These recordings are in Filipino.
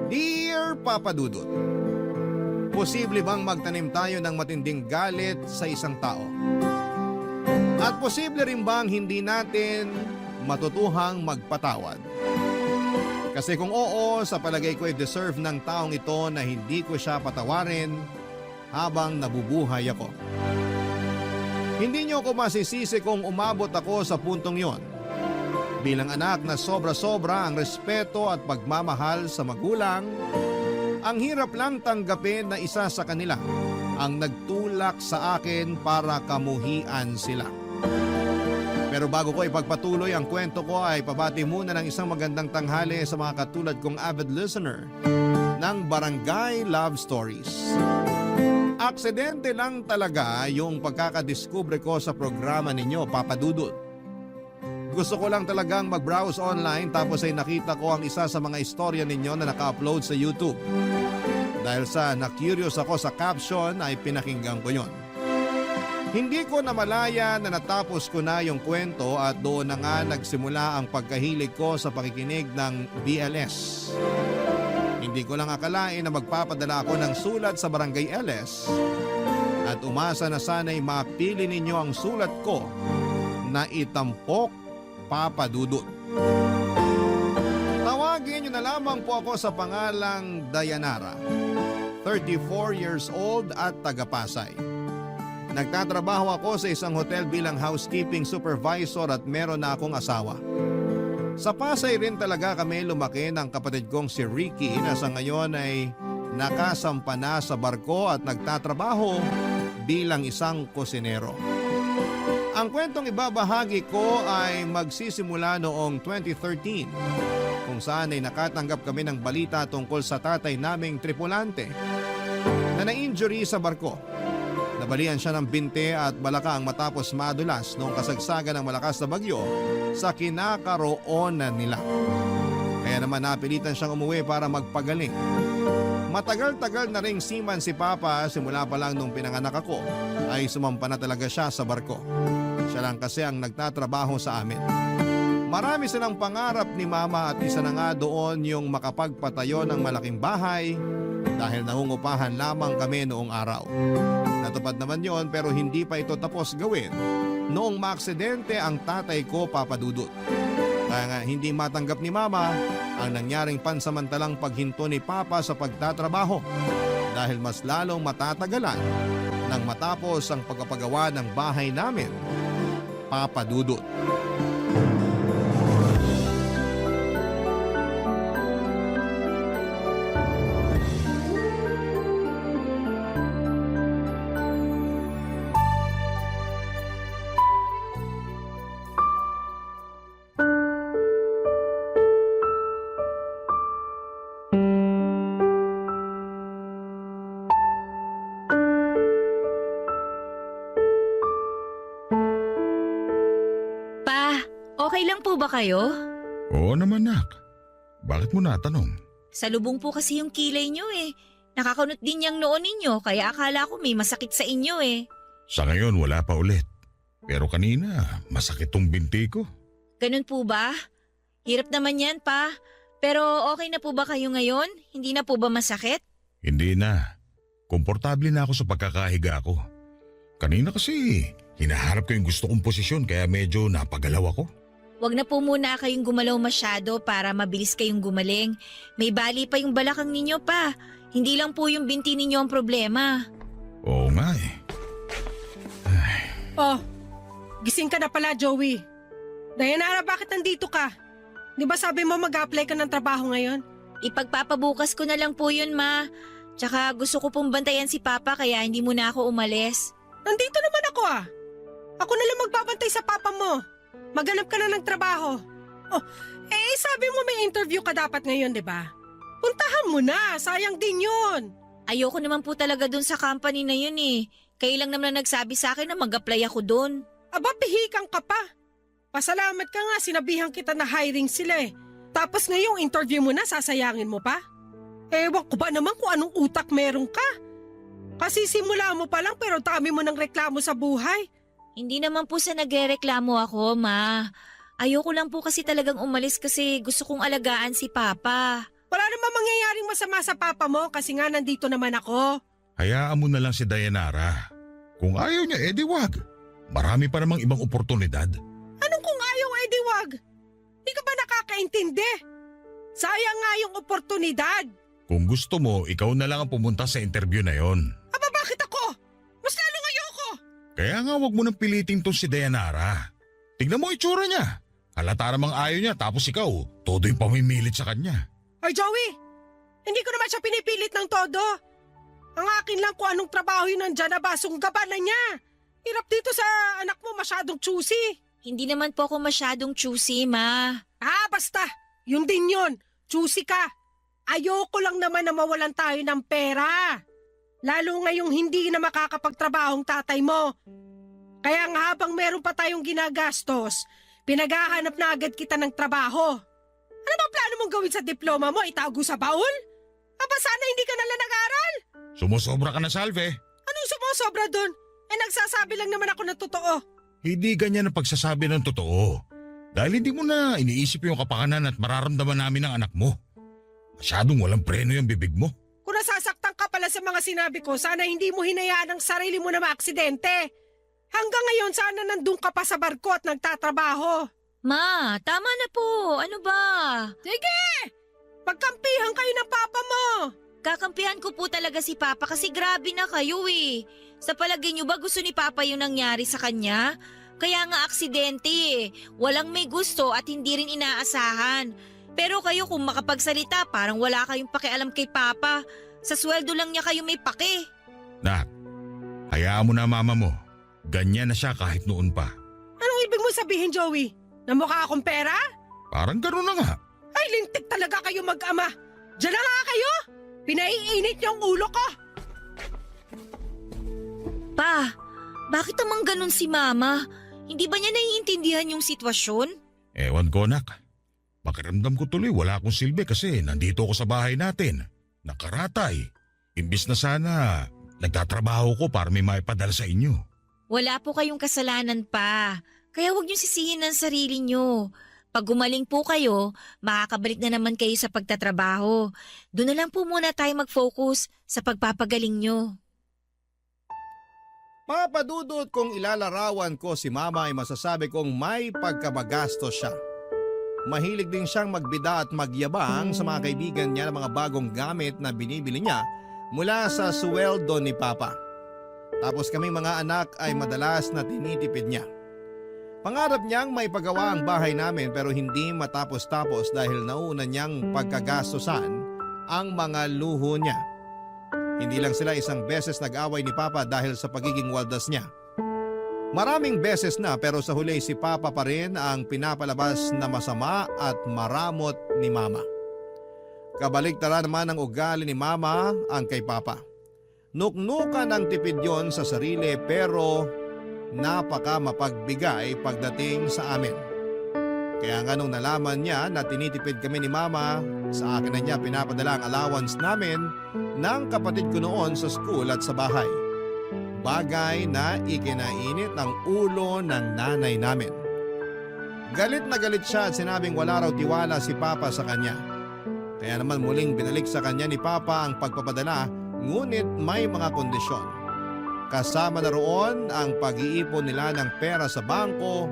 Dear Papa Dudut, posible bang magtanim tayo ng matinding galit sa isang tao? At posible rin bang hindi natin matutuhang magpatawad? Kasi kung oo, sa palagay ko ay deserve ng taong ito na hindi ko siya patawarin habang nabubuhay ako. Hindi niyo ako masisisi kung umabot ako sa puntong yon. Bilang anak na sobra-sobra ang respeto at pagmamahal sa magulang, ang hirap lang tanggapin na isa sa kanila ang nagtulak sa akin para kamuhian sila. Pero bago ko ipagpatuloy ang kwento ko ay pabati muna ng isang magandang tanghali sa mga katulad kong avid listener ng Barangay Love Stories. Aksidente lang talaga yung pagkakadiskubre ko sa programa ninyo, Papa Dudut. Gusto ko lang talagang mag-browse online tapos ay nakita ko ang isa sa mga istorya ninyo na naka-upload sa YouTube. Dahil sa na-curious ako sa caption ay pinakinggan ko yon. Hindi ko namalaya na natapos ko na yung kwento at doon na nga nagsimula ang pagkahilig ko sa pakikinig ng BLS. Hindi ko lang akalain na magpapadala ako ng sulat sa Barangay LS at umasa na sana'y mapili ninyo ang sulat ko na itampok, Papa Dudut. Tawagin nyo na lamang po ako sa pangalang Dayanara, 34 years old at taga-Pasay. Nagtatrabaho ako sa isang hotel bilang housekeeping supervisor at meron na akong asawa. Sa Pasay rin talaga kami lumaki ng kapatid kong si Ricky na sa ngayon ay nakasampa na sa barko at nagtatrabaho bilang isang kusinero. Ang kwentong ibabahagi ko ay magsisimula noong 2013 kung saan ay nakatanggap kami ng balita tungkol sa tatay naming tripulante na na-injury sa barko. Nabalian siya ng binte at balakang matapos madulas noong kasagsagan ng malakas na bagyo sa kinakaroonan nila. Kaya naman napilitan siyang umuwi para magpagaling. Matagal-tagal na ring seaman si Papa, simula pa lang nung pinanganak ako ay sumampa na talaga siya sa barko. Siya lang kasi ang nagtatrabaho sa amin. Marami silang pangarap ni Mama at isa na nga doon yung makapagpatayo ng malaking bahay dahil nangungupahan lamang kami noong araw. Natupad naman yon pero hindi pa ito tapos gawin noong maaksidente ang tatay ko, Papa Dudut. Kaya nga hindi matanggap ni Mama ang nangyaring pansamantalang paghinto ni Papa sa pagtatrabaho dahil mas lalong matatagalan nang matapos ang pagpapagawa ng bahay namin, Papa Dudut. Okay lang po ba kayo? Oo naman, nak. Bakit mo natanong? Salubong po kasi yung kilay nyo eh. Nakakunot din yung noon ninyo kaya akala ko may masakit sa inyo eh. Sa ngayon wala pa ulit. Pero kanina masakit tong binti ko. Ganun po ba? Hirap naman yan pa. Pero okay na po ba kayo ngayon? Hindi na po ba masakit? Hindi na. Komportable na ako sa pagkakahiga ko. Kanina kasi hinaharap ko yung gusto kong posisyon kaya medyo napagalaw ako. Wag na po muna kayong gumalaw masyado para mabilis kayong gumaling. May bali pa yung balakang ninyo pa. Hindi lang po yung binti ninyo ang problema. Oo nga eh. Oh, gising ka na pala, Joey. Dayanara, bakit nandito ka? Di ba sabi mo mag-apply ka ng trabaho ngayon? Ipagpapabukas ko na lang po yun, Ma. Tsaka gusto ko pong bantayan si Papa kaya hindi muna ako umalis. Nandito naman ako ah. Ako na lang magbabantay sa papa mo. Maghanap ka na ng trabaho. Oh, sabi mo may interview ka dapat ngayon, di ba? Puntahan mo na, sayang din yun. Ayoko naman po talaga dun sa company na yun eh. Kayo lang naman nagsabi sa akin na mag-apply ako dun. Aba, pihikang ka pa. Pasalamat ka nga, sinabihan kita na hiring sila eh. Tapos ngayong interview mo na, sasayangin mo pa? Ewan ko ba naman kung anong utak meron ka? Kasi simula mo pa lang pero dami mo ng reklamo sa buhay. Hindi naman po sa nagrereklamo ako, Ma. Ayoko lang po kasi talagang umalis kasi gusto kong alagaan si Papa. Wala namang mangyayaring masama sa papa mo kasi nga nandito naman ako. Hayaan mo na lang si Dayanara. Kung ayaw niya, edi wag. Marami pa namang ibang oportunidad. Anong kung ayaw, edi wag? Di ka ba nakakaintindi? Sayang nga yung oportunidad. Kung gusto mo, ikaw na lang ang pumunta sa interview na yon. Aba, bakit ako? Mas lalong ayoko. Kaya nga wag mo nang piliting tong si Dayanara. Tignan mo itsura niya. Halata namang ayaw niya tapos ikaw, todo yung pamimilit sa kanya. Ay, Joey, hindi ko naman siya pinipilit ng todo. Ang akin lang kung anong trabaho yun nandyan na basong gaba na niya. Hirap dito sa anak mo masyadong choosy. Hindi naman po ako masyadong choosy, Ma. Ah, basta. Yun din yun. Choosy ka. Ayoko lang naman na mawalan tayo ng pera. Lalo ngayong hindi na makakapagtrabahong tatay mo. Kaya nga habang meron pa tayong ginagastos, pinaghahanap na agad kita ng trabaho. Ano ba plano mong gawin sa diploma mo? Itago sa baul? Aba sana hindi ka nalang nag-aral. Sumusobra ka na, Salve. Anong sumusobra dun? Nagsasabi lang naman ako ng totoo. Hindi ganyan ang pagsasabi ng totoo. Dahil hindi mo na iniisip yung kapakanan at mararamdaman namin ng anak mo. Masyadong walang preno yung bibig mo. Kung nasasaktan ka pala sa mga sinabi ko, sana hindi mo hinayaan ang sarili mo na maaksidente. Hanggang ngayon, sana nandun ka pa sa barko at nagtatrabaho. Ma, tama na po. Ano ba? Sige! Pagkampihan kayo ng papa mo. Kakampihan ko po talaga si Papa kasi grabe na kayo eh. Sa palagay niyo ba gusto ni Papa yung nangyari sa kanya? Kaya nga aksidente eh. Walang may gusto at hindi rin inaasahan. Pero kayo kung makapagsalita parang wala kayong pakialam kay Papa. Sa sweldo lang niya kayo may pake. Nak, hayaan mo na mama mo. Ganyan na siya kahit noon pa. Anong ibig mo sabihin, Joey? Na mukha akong pera? Parang gano'n na nga. Ay, lintik talaga kayo mag-ama. Diyan na nga kayo. Pinaiinit yung ulo ko. Pa, bakit namang ganun si Mama? Hindi ba niya naiintindihan yung sitwasyon? Ewan ko, nak. Pakiramdam ko tuloy wala akong silbi kasi nandito ako sa bahay natin. Nakaratay. Imbis na sana nagtatrabaho ko para may maipadala sa inyo. Wala po kayong kasalanan pa. Kaya huwag niyo sisihin ang sarili niyo. Pag gumaling po kayo, makakabalik na naman kayo sa pagtatrabaho. Doon na lang po muna tayo mag-focus sa pagpapagaling niyo. Papadudot kung ilalarawan ko si Mama ay masasabi kong may pagkabagastos siya. Mahilig din siyang magbida at magyabang sa mga kaibigan niya ng mga bagong gamit na binibili niya mula sa sweldo ni Papa. Tapos kaming mga anak ay madalas na tinitipid niya. Pangarap niyang may pagawa ang bahay namin pero hindi matapos-tapos dahil nauna niyang pagkagastosan ang mga luho niya. Hindi lang sila isang beses nag-away ni Papa dahil sa pagiging waldas niya. Maraming beses na pero sa huli si Papa pa rin ang pinapalabas na masama at maramot ni Mama. Kabaligtaran naman ang ugali ni Mama ang kay Papa. Nuknukan ang tipid yon sa sarili pero napaka mapagbigay pagdating sa amin. Kaya nga nung nalaman niya na tinitipid kami ni Mama, sa akin na niya pinapadala ang allowance namin ng kapatid ko noon sa school at sa bahay. Bagay na ikinainit ng ulo ng nanay namin. Galit na galit siya at sinabing wala raw tiwala si Papa sa kanya. Kaya naman muling binalik sa kanya ni Papa ang pagpapadala ngunit may mga kondisyon. Kasama na roon ang pag-iipon nila ng pera sa bangko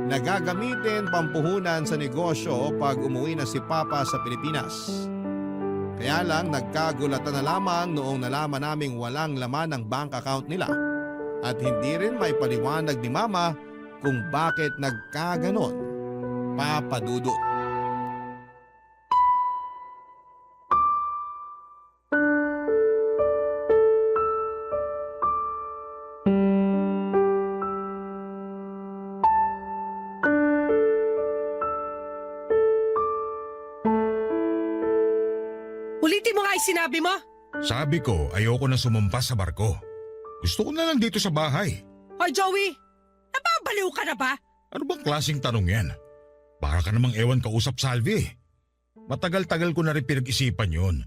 na gagamitin pampuhunan sa negosyo pag umuwi na si Papa sa Pilipinas. Kaya lang nagkagulatan na lamang noong nalaman naming walang laman ang bank account nila at hindi rin may paliwanag ni Mama kung bakit nagkaganon. Papadudot. Ulitin mo nga yung sinabi mo. Sabi ko ayoko na sumampas sa barko. Gusto ko na lang dito sa bahay. Hoy, Joey, nababaliw ka na ba? Ano bang klaseng tanong yan? Para ka namang ewan kausap, Salvi. Matagal-tagal ko na rin pinag-isipan yun.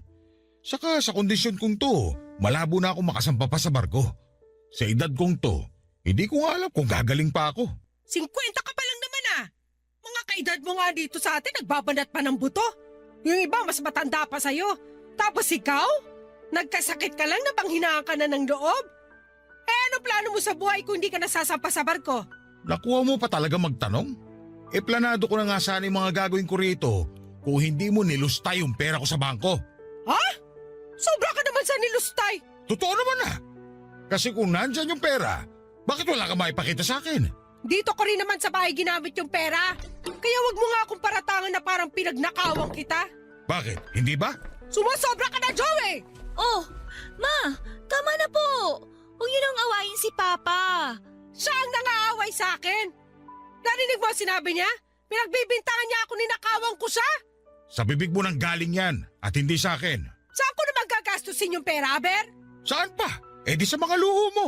Saka sa kondisyon kong to, malabo na ako makasampa pa sa barko. Sa edad kong to, hindi ko nga alam kung gagaling pa ako. 50 ka pa lang naman ah. Mga kaedad mo nga dito sa atin, nagbabanat pa ng buto. Yung iba mas matanda pa sa'yo. Tapos ikaw? Nagkasakit ka lang na panghinaan ka na ng loob? Ano plano mo sa buhay kung hindi ka nasasampa sa barko? Nakuha mo pa talaga magtanong? Planado ko na nga sana yung mga gagawin ko rito kung hindi mo nilustay yung pera ko sa bangko. Ha? Sobra ka naman sa nilustay. Totoo naman na. Kasi kung nandyan yung pera, bakit wala ka maipakita sa akin? Dito ko rin naman sa bahay ginamit yung pera. Kaya wag mo nga akong paratangan na parang pinagnakawang kita. Bakit? Hindi ba? Sumasobra ka na, Joey! Oh, Ma, tama na po. Huwag niyo nang awayin si Papa. Siya ang nangaaway sa akin. Narinig mo ang sinabi niya? Pinagbibintangan niya ako, ninakawang ko siya. Sa bibig mo nang galing yan at hindi sa akin. Saan ko naman gagastusin yung pera, Aber? Saan pa? Di sa mga luho mo.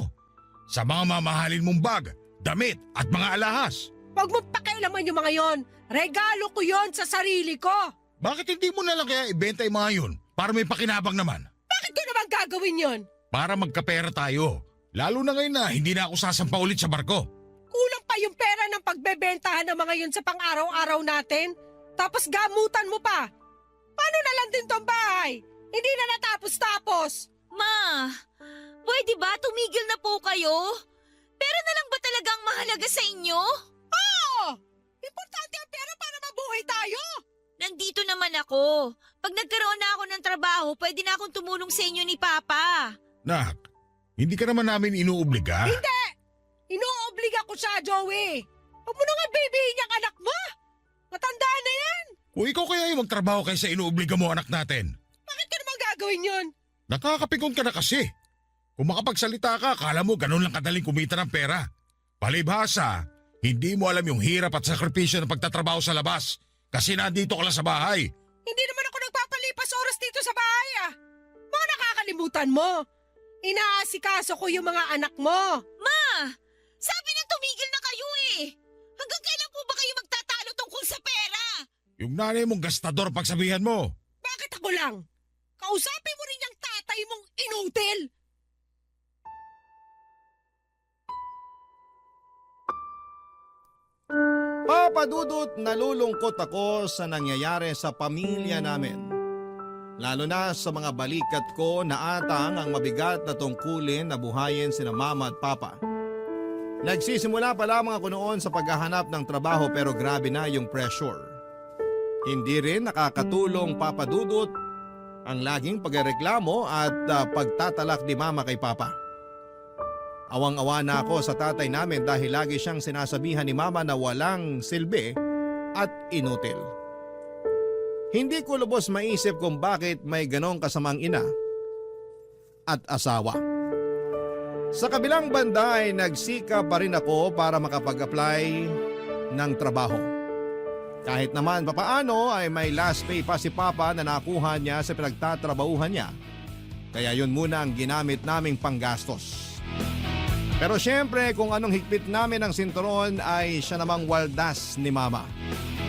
Sa mga mamahalin mong bag, damit at mga alahas. Huwag mo pakialaman yung mga yon. Regalo ko yon sa sarili ko. Bakit hindi mo na lang kaya ibenta yung mga yun para may pakinabang naman? Bakit ko naman gagawin yon? Para magkapera tayo. Lalo na ngayon na hindi na ako sasampa ulit sa barko. Kulang pa yung pera ng pagbebentahan ng mga yun sa pang-araw-araw natin. Tapos gamutan mo pa. Paano na lang din tong bahay? Hindi na natapos-tapos. Ma, pwede ba tumigil na po kayo? Pera na lang ba talagang mahalaga sa inyo? Oo! Importante ang pera para mabuhay tayo. Nandito naman ako. Pag nagkaroon na ako ng trabaho, pwede na akong tumulong sa inyo ni Papa. Nak, hindi ka naman namin inuobliga. Hindi! Inuobliga ko siya, Joey. Huwag mo na nga babyhin yung anak mo. Matanda na yan. Kung ikaw kaya yung magtrabaho kaysa inuobliga mo anak natin. Bakit ka naman gagawin yun? Nakakapikon ka na kasi. Kung makapagsalita ka, akala mo ganun lang kadaling kumita ng pera. Palibhasa, hindi mo alam yung hirap at sakripisyo ng pagtatrabaho sa labas kasi nandito ka lang sa bahay. Hindi naman ako nagpapalipas oras dito sa bahay Mga nakakalimutan mo. Inaasikaso ko yung mga anak mo. Ma, sabi na tumigil na kayo eh. Hanggang kailan po ba kayo magtatalo tungkol sa pera? Yung nanay mong gastador pagsabihan mo. Bakit ako lang? Kausapin mo rin yung tatay mong inutil. Papa Dudut, nalulungkot ako sa nangyayari sa pamilya namin. Lalo na sa mga balikat ko na atang ang mabigat na tungkulin na buhayin sina Mama at Papa. Nagsisimula pa lamang ako noon sa paghahanap ng trabaho pero grabe na yung pressure. Hindi rin nakakatulong, Papa Dudut, ang laging pagreklamo at pagtatalak ni Mama kay Papa. Awang-awa na ako sa tatay namin dahil lagi siyang sinasabihan ni Mama na walang silbi at inutil. Hindi ko lubos maisip kung bakit may ganong kasamang ina at asawa. Sa kabilang banda ay nagsika pa rin ako para makapag-apply ng trabaho. Kahit naman papaano ay may last pay pa si Papa na nakuha niya sa pinagtatrabahuhan niya. Kaya yun muna ang ginamit naming panggastos. Pero syempre kung anong higpit namin ng sinturon ay siya namang waldas ni Mama.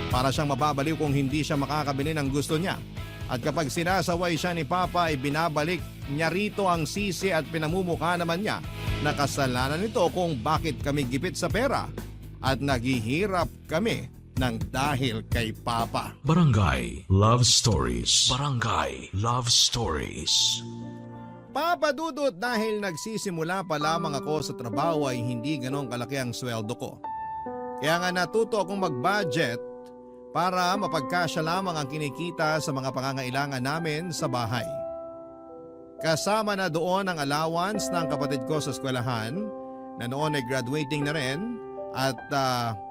Para siyang mababaliw kung hindi siya makakabili ng gusto niya. At kapag sinasaway siya ni Papa ay binabalik niya rito ang sisi at pinamumukha naman niya na kasalanan nito kung bakit kami gipit sa pera at naghihirap kami ng dahil kay Papa. Barangay Love Stories. Barangay Love Stories. Papa Dudut, dahil nagsisimula pa lamang ako sa trabaho ay hindi ganong kalaki ang sweldo ko. Kaya nga natuto akong mag-budget para mapagkasya lamang ang kinikita sa mga pangangailangan namin sa bahay. Kasama na doon ang allowance ng kapatid ko sa eskwelahan na noon ay graduating na rin at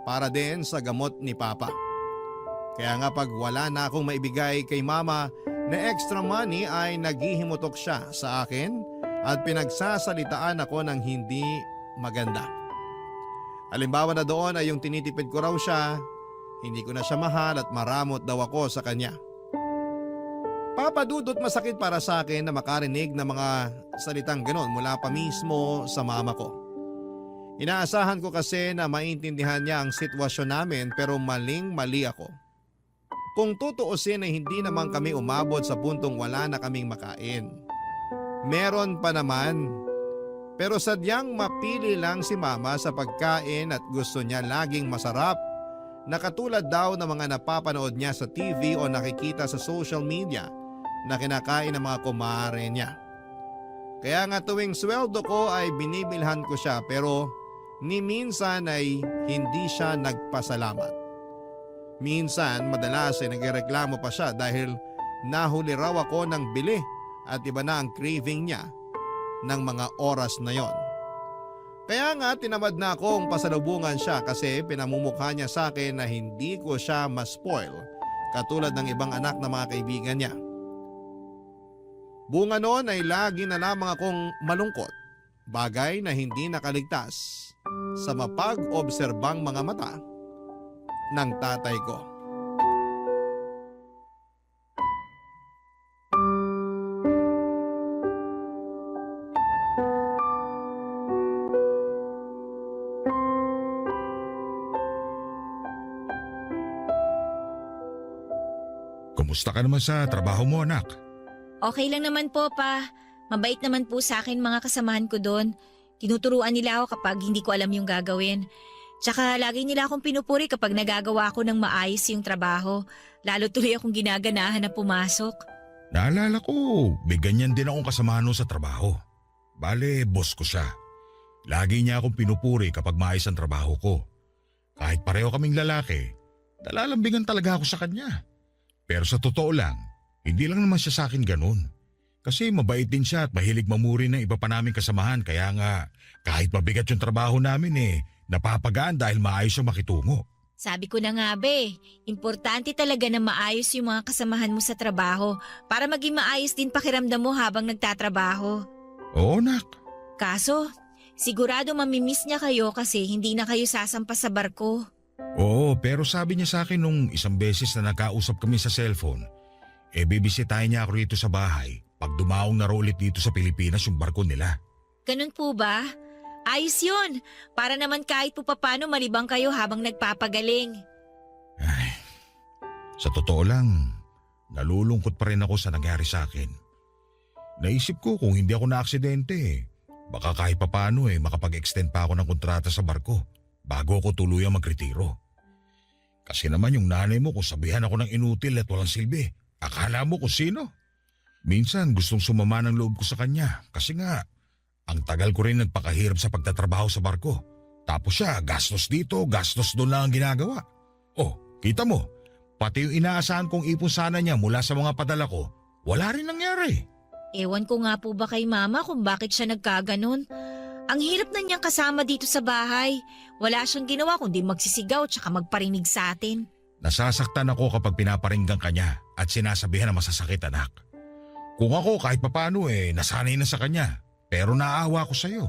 para din sa gamot ni Papa. Kaya nga pag wala na akong maibigay kay Mama na extra money ay naghihimutok siya sa akin at pinagsasalitaan ako ng hindi maganda. Halimbawa na doon ay yung tinitipid ko raw siya, hindi ko na siya mahal at maramot daw ako sa kanya. Papa Dudut, masakit para sa akin na makarinig ng mga salitang ganon mula pa mismo sa mama ko. Inaasahan ko kasi na maintindihan niya ang sitwasyon namin pero maling-mali ako. Kung tutuusin ay hindi naman kami umabot sa puntong wala na kaming makain. Meron pa naman. Pero sadyang mapili lang si Mama sa pagkain at gusto niya laging masarap na katulad daw ng mga napapanood niya sa TV o nakikita sa social media na kinakain ng mga kumare niya. Kaya nga tuwing sweldo ko ay binibilhan ko siya pero ni minsan ay hindi siya nagpasalamat. Minsan madalas ay nagreklamo pa siya dahil nahuli raw ako ng bili at iba na ang craving niya ng mga oras na yon. Kaya nga tinamad na akong pasalubungan siya kasi pinamumukha niya sa akin na hindi ko siya ma-spoil katulad ng ibang anak na mga kaibigan niya. Bunga noon ay lagi na lamang akong malungkot, bagay na hindi nakaligtas sa mapag-obserbang mga mata ng tatay ko. Kumusta ka naman sa trabaho mo, anak? Okay lang naman po, pa. Mabait naman po sa akin mga kasamahan ko doon. Tinuturuan nila ako kapag hindi ko alam yung gagawin. Tsaka lagi nila akong pinupuri kapag nagagawa ko ng maayos yung trabaho. Lalo tuloy akong ginaganahan na pumasok. Naalala ko, may ganyan din akong kasamahan sa trabaho. Bale, boss ko siya. Lagi niya akong pinupuri kapag maayos ang trabaho ko. Kahit pareho kaming lalaki, nalalambingan talaga ako sa kanya. Pero sa totoo lang, hindi lang naman siya sa akin ganun. Kasi mabait din siya at mahilig mamuri ng iba pa naming kasamahan kaya nga kahit mabigat yung trabaho namin napapagaan dahil maayos yung makitungo. Sabi ko na nga be, importante talaga na maayos yung mga kasamahan mo sa trabaho para maging maayos din pakiramdam mo habang nagtatrabaho. Oo, nak. Kaso, sigurado mamimiss niya kayo kasi hindi na kayo sasampa sa barko. Oo, pero sabi niya sa akin nung isang beses na nagkausap kami sa cellphone, bibisitahin niya ako rito sa bahay pag dumaong na ulit dito sa Pilipinas yung barko nila. Ganun po ba? Ayos yun. Para naman kahit po papano malibang kayo habang nagpapagaling. Ay, sa totoo lang, nalulungkot pa rin ako sa nangyari sa akin. Naisip ko kung hindi ako na-aksidente, baka kahit papano makapag-extend pa ako ng kontrata sa barko bago ako tuluyang magretiro. Kasi naman yung nanay mo kung sabihan ako ng inutil at walang silbi, akala mo kung sino? Minsan gustong sumama ng loob ko sa kanya kasi nga ang tagal ko rin nagpakahirap sa pagtatrabaho sa barko. Tapos siya gastos dito, gastos doon lang ang ginagawa. Oh, kita mo, pati yung inaasahan kong ipon sana niya mula sa mga padala ko, wala rin nangyari. Ewan ko nga po ba kay mama kung bakit siya nagkaganon. Ang hirap na niyang kasama dito sa bahay. Wala siyang ginawa kundi magsisigaw tsaka magparinig sa atin. Nasasaktan ako kapag pinaparinggan ka niya at sinasabihan na masasakit, anak. Kung ako kahit papano nasanay na sa kanya, pero naaawa ko sa'yo.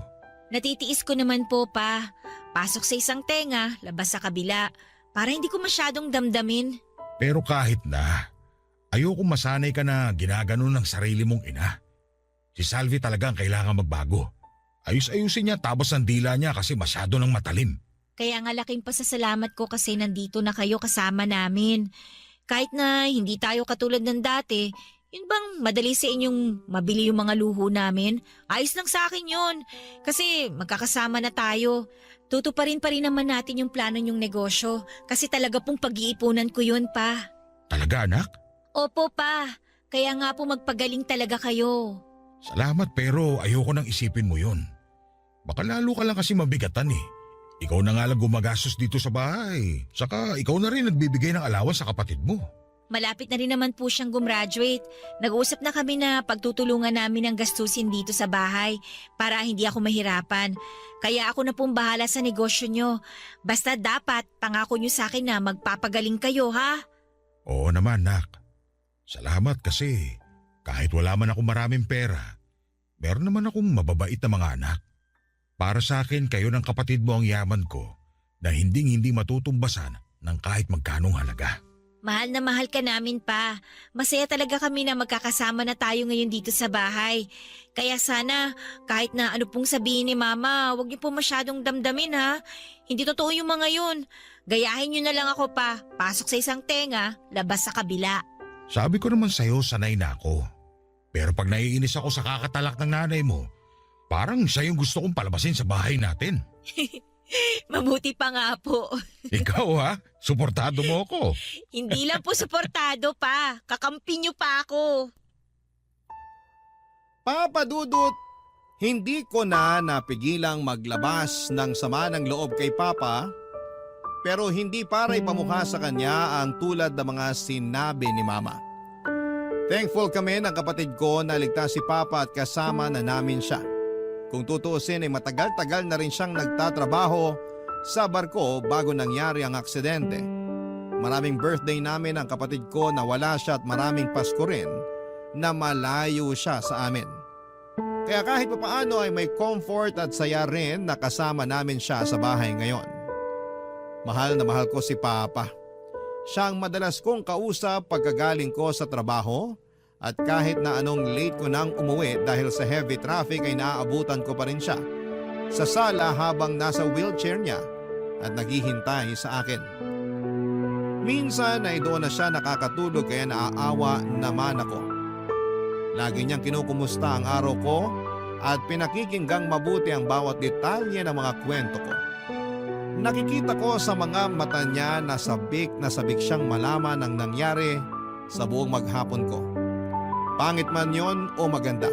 Natitiis ko naman po pa. Pasok sa isang tenga, labas sa kabila. Para hindi ko masyadong damdamin. Pero kahit na, ayoko masanay ka na ginaganon ng sarili mong ina. Si Salvi talagang kailangan magbago. Ayus-ayusin niya tapos ang dila niya kasi masyado nang matalim. Kaya nga laking pasasalamat ko kasi nandito na kayo kasama namin. Kahit na hindi tayo katulad ng dati, yun bang madali sa inyong mabili yung mga luho namin? Ayos lang sa akin yun. Kasi magkakasama na tayo. Tutuparin pa rin naman natin yung plano yung negosyo. Kasi talaga pong pag-iipunan ko yun pa. Talaga, anak? Opo pa. Kaya nga po magpagaling talaga kayo. Salamat pero ayoko nang isipin mo yun. Baka lalo ka lang kasi mabigatan Ikaw na nga lang gumagastos dito sa bahay. Saka ikaw na rin nagbibigay ng allowance sa kapatid mo. Malapit na rin naman po siyang gumraduate. Nag-uusap na kami na pagtutulungan namin ang gastusin dito sa bahay para hindi ako mahirapan. Kaya ako na pong bahala sa negosyo nyo. Basta dapat pangako nyo sa akin na magpapagaling kayo, ha? Oo naman, nak. Salamat kasi kahit wala man ako maraming pera, meron naman akong mababait na mga anak. Para sa akin, kayo ng kapatid mo ang yaman ko na hindi matutumbasan ng kahit magkanong halaga. Mahal na mahal ka namin pa. Masaya talaga kami na magkakasama na tayo ngayon dito sa bahay. Kaya sana kahit na ano pong sabihin ni Mama, huwag niyo po masyadong damdamin ha. Hindi totoo yung mga yun. Gayahin niyo na lang ako pa. Pasok sa isang tenga, labas sa kabila. Sabi ko naman sa'yo, sanay na ako. Pero pag naiinis ako sa kakatalak ng nanay mo, parang siya yung gusto kong palabasin sa bahay natin. Mabuti pa nga po. Ikaw ha, suportado mo ako. Hindi lang po suportado pa. Kakampi niyo pa ako. Papa Dudut, hindi ko na napigilang maglabas ng sama ng loob kay Papa, pero hindi para ipamukha sa kanya ang tulad ng mga sinabi ni Mama. Thankful kami ng kapatid ko na ligtas si Papa at kasama na namin siya. Kung tutuusin ay matagal-tagal na rin siyang nagtatrabaho sa barko bago nangyari ang aksidente. Maraming birthday namin ang kapatid ko na wala siya at maraming Pasko rin na malayo siya sa amin. Kaya kahit papaano ay may comfort at saya rin na kasama namin siya sa bahay ngayon. Mahal na mahal ko si Papa. Siya ang madalas kong kausap pagkagaling ko sa trabaho at kahit na anong late ko nang umuwi dahil sa heavy traffic ay naaabutan ko pa rin siya sa sala habang nasa wheelchair niya at naghihintay sa akin. Minsan ay doon na siya nakakatulog kaya naaawa naman ako. Lagi niyang kinukumusta ang araw ko at pinakikinggang mabuti ang bawat detalye ng mga kwento ko. Nakikita ko sa mga mata niya na sabik siyang malaman ang nangyari sa buong maghapon ko. Pangit man yon o maganda.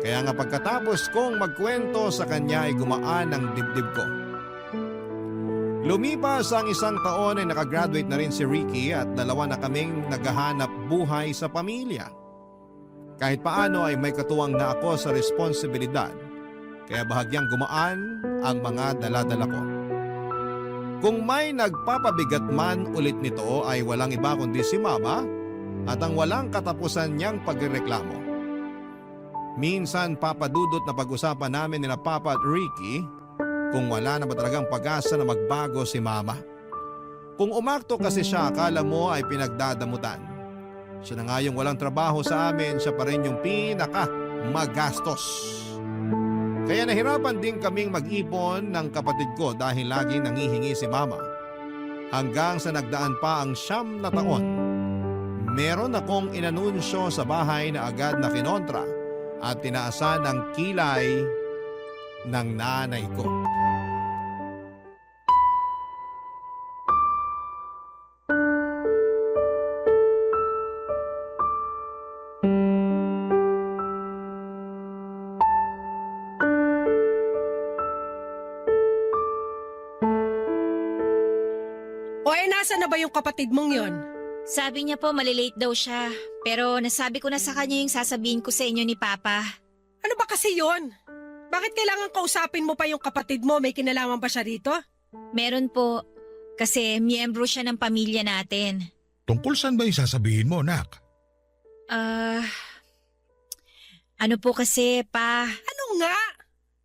Kaya nga pagkatapos kong magkwento sa kanya ay gumaan ang dibdib ko. Lumipas ang 1 taon ay nakagraduate na rin si Ricky at 2 na kaming naghahanap buhay sa pamilya. Kahit paano ay may katuwang na ako sa responsibilidad, kaya bahagyang gumaan ang mga dala-dala ko. Kung may nagpapabigat man ulit nito ay walang iba kundi si Mama at ang walang katapusan niyang pagrereklamo. Minsan papadudot na pag-usapan namin nila Papa at Ricky kung wala na ba talagang pag-asa na magbago si Mama. Kung umakto kasi siya akala mo ay pinagdadamutan. Siya na nga yung walang trabaho sa amin, siya pa rin yung pinaka magastos. Kaya nahirapan din kaming mag-ipon ng kapatid ko dahil laging nangihingi si Mama. Hanggang sa nagdaan pa ang 9 na taon, meron akong inanunsyo sa bahay na agad na kinontra at tinaasan ng kilay ng nanay ko. O nasa na ba yung kapatid mong yon? Sabi niya po malilate daw siya. Pero nasabi ko na sa kanya yung sasabihin ko sa inyo ni Papa. Ano ba kasi yon? Bakit kailangan kausapin mo pa yung kapatid mo? May kinalaman ba siya rito? Meron po. Kasi miyembro siya ng pamilya natin. Tungkol saan ba yung sasabihin mo, Nak? Ano po kasi, Pa? Ano nga?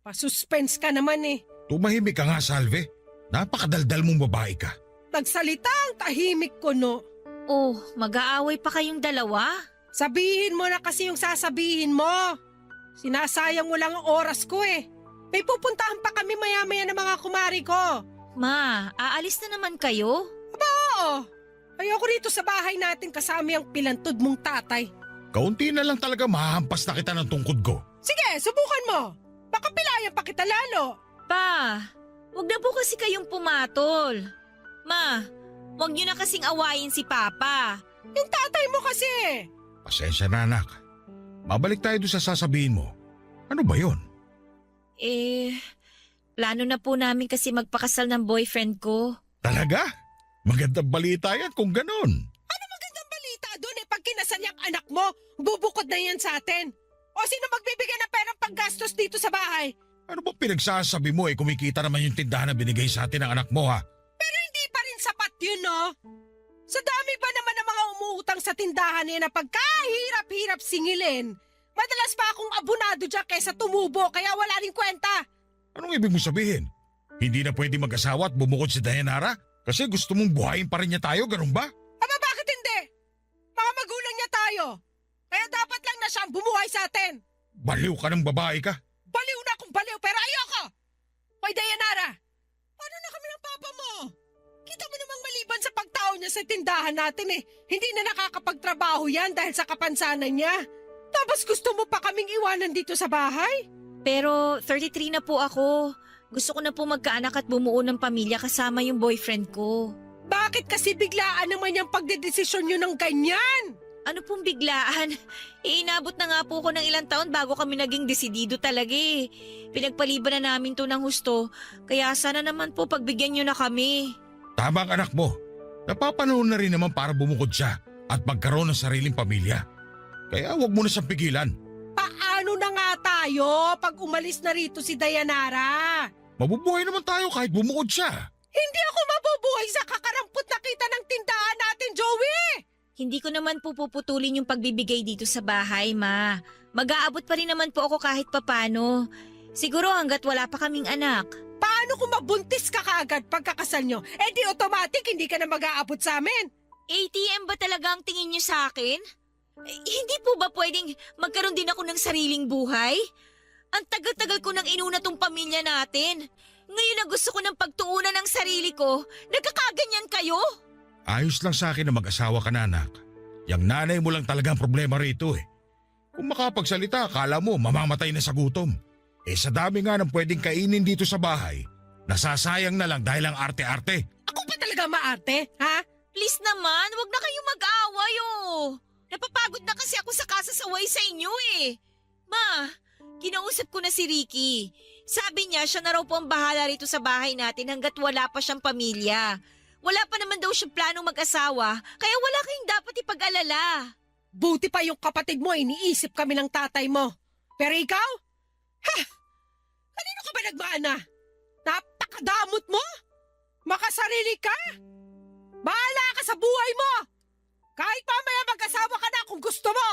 Pa-suspense ka naman eh. Tumahimik ka nga, Salve. Napakadaldal mong babae ka. Nagsalita ang tahimik ko, no? Oh, mag-aaway pa kayong dalawa? Sabihin mo na kasi yung sasabihin mo. Sinasayang mo lang ang oras ko eh. May pupuntahan pa kami maya-maya ng mga kumari ko. Ma, aalis na naman kayo? Oo. Ayoko rito sa bahay natin kasama yung pilantod mong tatay. Kaunti na lang talaga mahampas na kita ng tungkod ko. Sige, subukan mo. Baka pilayan pa kita lalo. Pa, wag na po kasi kayong pumatol. Ma, wag niyo na kasing awayin si Papa. Yung tatay mo kasi. Pasensya na, anak. Mabalik tayo doon sa sasabihin mo. Ano ba yon? Plano na po namin kasi magpakasal ng boyfriend ko. Talaga? Magandang balita yan kung ganon. Ano magandang balita doon eh? Pag kinasal niyang anak mo, bubukod na yan sa atin. O sino magbibigay ng perang panggastos dito sa bahay? Ano ba pinagsasabi mo kumikita naman yung tindahan na binigay sa atin ng anak mo ha? Pero hindi pa rin sapat yun, no? Sa dami ba naman ng mga umuutang sa tindahan na pagkahirap-hirap singilin, madalas pa akong abonado dyan kaysa tumubo kaya wala rin kwenta. Anong ibig mo sabihin? Hindi na pwede mag-asawa at bumukod si Dayanara? Kasi gusto mong buhayin pa rin niya tayo, ganun ba? Aba bakit hindi? Mga magulang niya tayo. Kaya dapat lang na siyang bumuhay sa atin. Baliw ka ng babae ka. Baliw na akong baliw pero ayoko! Hoy Dayanara, paano na kami ng papa mo? Kita mo namang maliban sa pagtao niya sa tindahan natin hindi na nakakapagtrabaho yan dahil sa kapansanan niya. Tapos gusto mo pa kaming iwanan dito sa bahay? Pero 33 na po ako. Gusto ko na po magkaanak at bumuo ng pamilya kasama yung boyfriend ko. Bakit kasi biglaan naman yung pagdedesisyon nyo ng ganyan? Ano pong biglaan? Inabot na nga po ko ng ilang taon bago kami naging desidido talaga eh. Pinagpaliban na namin to ng husto, kaya sana naman po pagbigyan nyo na kami. Tama ang anak mo. Napapanahon na rin naman para bumukod siya at magkaroon ng sariling pamilya. Kaya huwag mo na siyang pigilan. Paano na nga tayo pag umalis na rito si Dayanara? Mabubuhay naman tayo kahit bumukod siya. Hindi ako mabubuhay sa kakarampot na kita ng tindahan natin, Joey! Hindi ko naman po puputulin yung pagbibigay dito sa bahay, Ma. Mag-aabot pa rin naman po ako kahit papano. Siguro hanggat wala pa kaming anak. Paano kung mabuntis ka kaagad pagkakasal nyo? Eh di automatic hindi ka na mag-aabot sa amin. ATM ba talaga ang tingin niyo sa akin? Hindi po ba pwedeng magkaroon din ako ng sariling buhay? Ang tagal-tagal ko nang inuna tong pamilya natin. Ngayon na gusto ko ng pagtuunan ng sarili ko, nagkakaganyan kayo? Ayos lang sa akin na mag-asawa ka na, anak. Yang nanay mo lang talaga ang problema rito eh. Kung makapagsalita, akala mo mamamatay na sa gutom. Eh sa dami nga ng pwedeng kainin dito sa bahay, nasasayang na lang dahil ang arte-arte. Ako pa talaga maarte, ha? Please naman, wag na kayong mag-away oh. Napapagod na kasi ako sa kasasaway sa inyo eh. Ma, kinausap ko na si Ricky. Sabi niya siya na raw po ang bahala rito sa bahay natin hanggat wala pa siyang pamilya. Wala pa naman daw siyang planong mag-asawa, kaya wala kayong dapat ipag-alala. Buti pa yung kapatid mo, iniisip kami ng tatay mo. Pero ikaw? Ha? Kanino ka ba nagmana? Napakadamot mo? Makasarili ka? Bahala ka sa buhay mo! Kahit mamaya mag-asawa ka na kung gusto mo!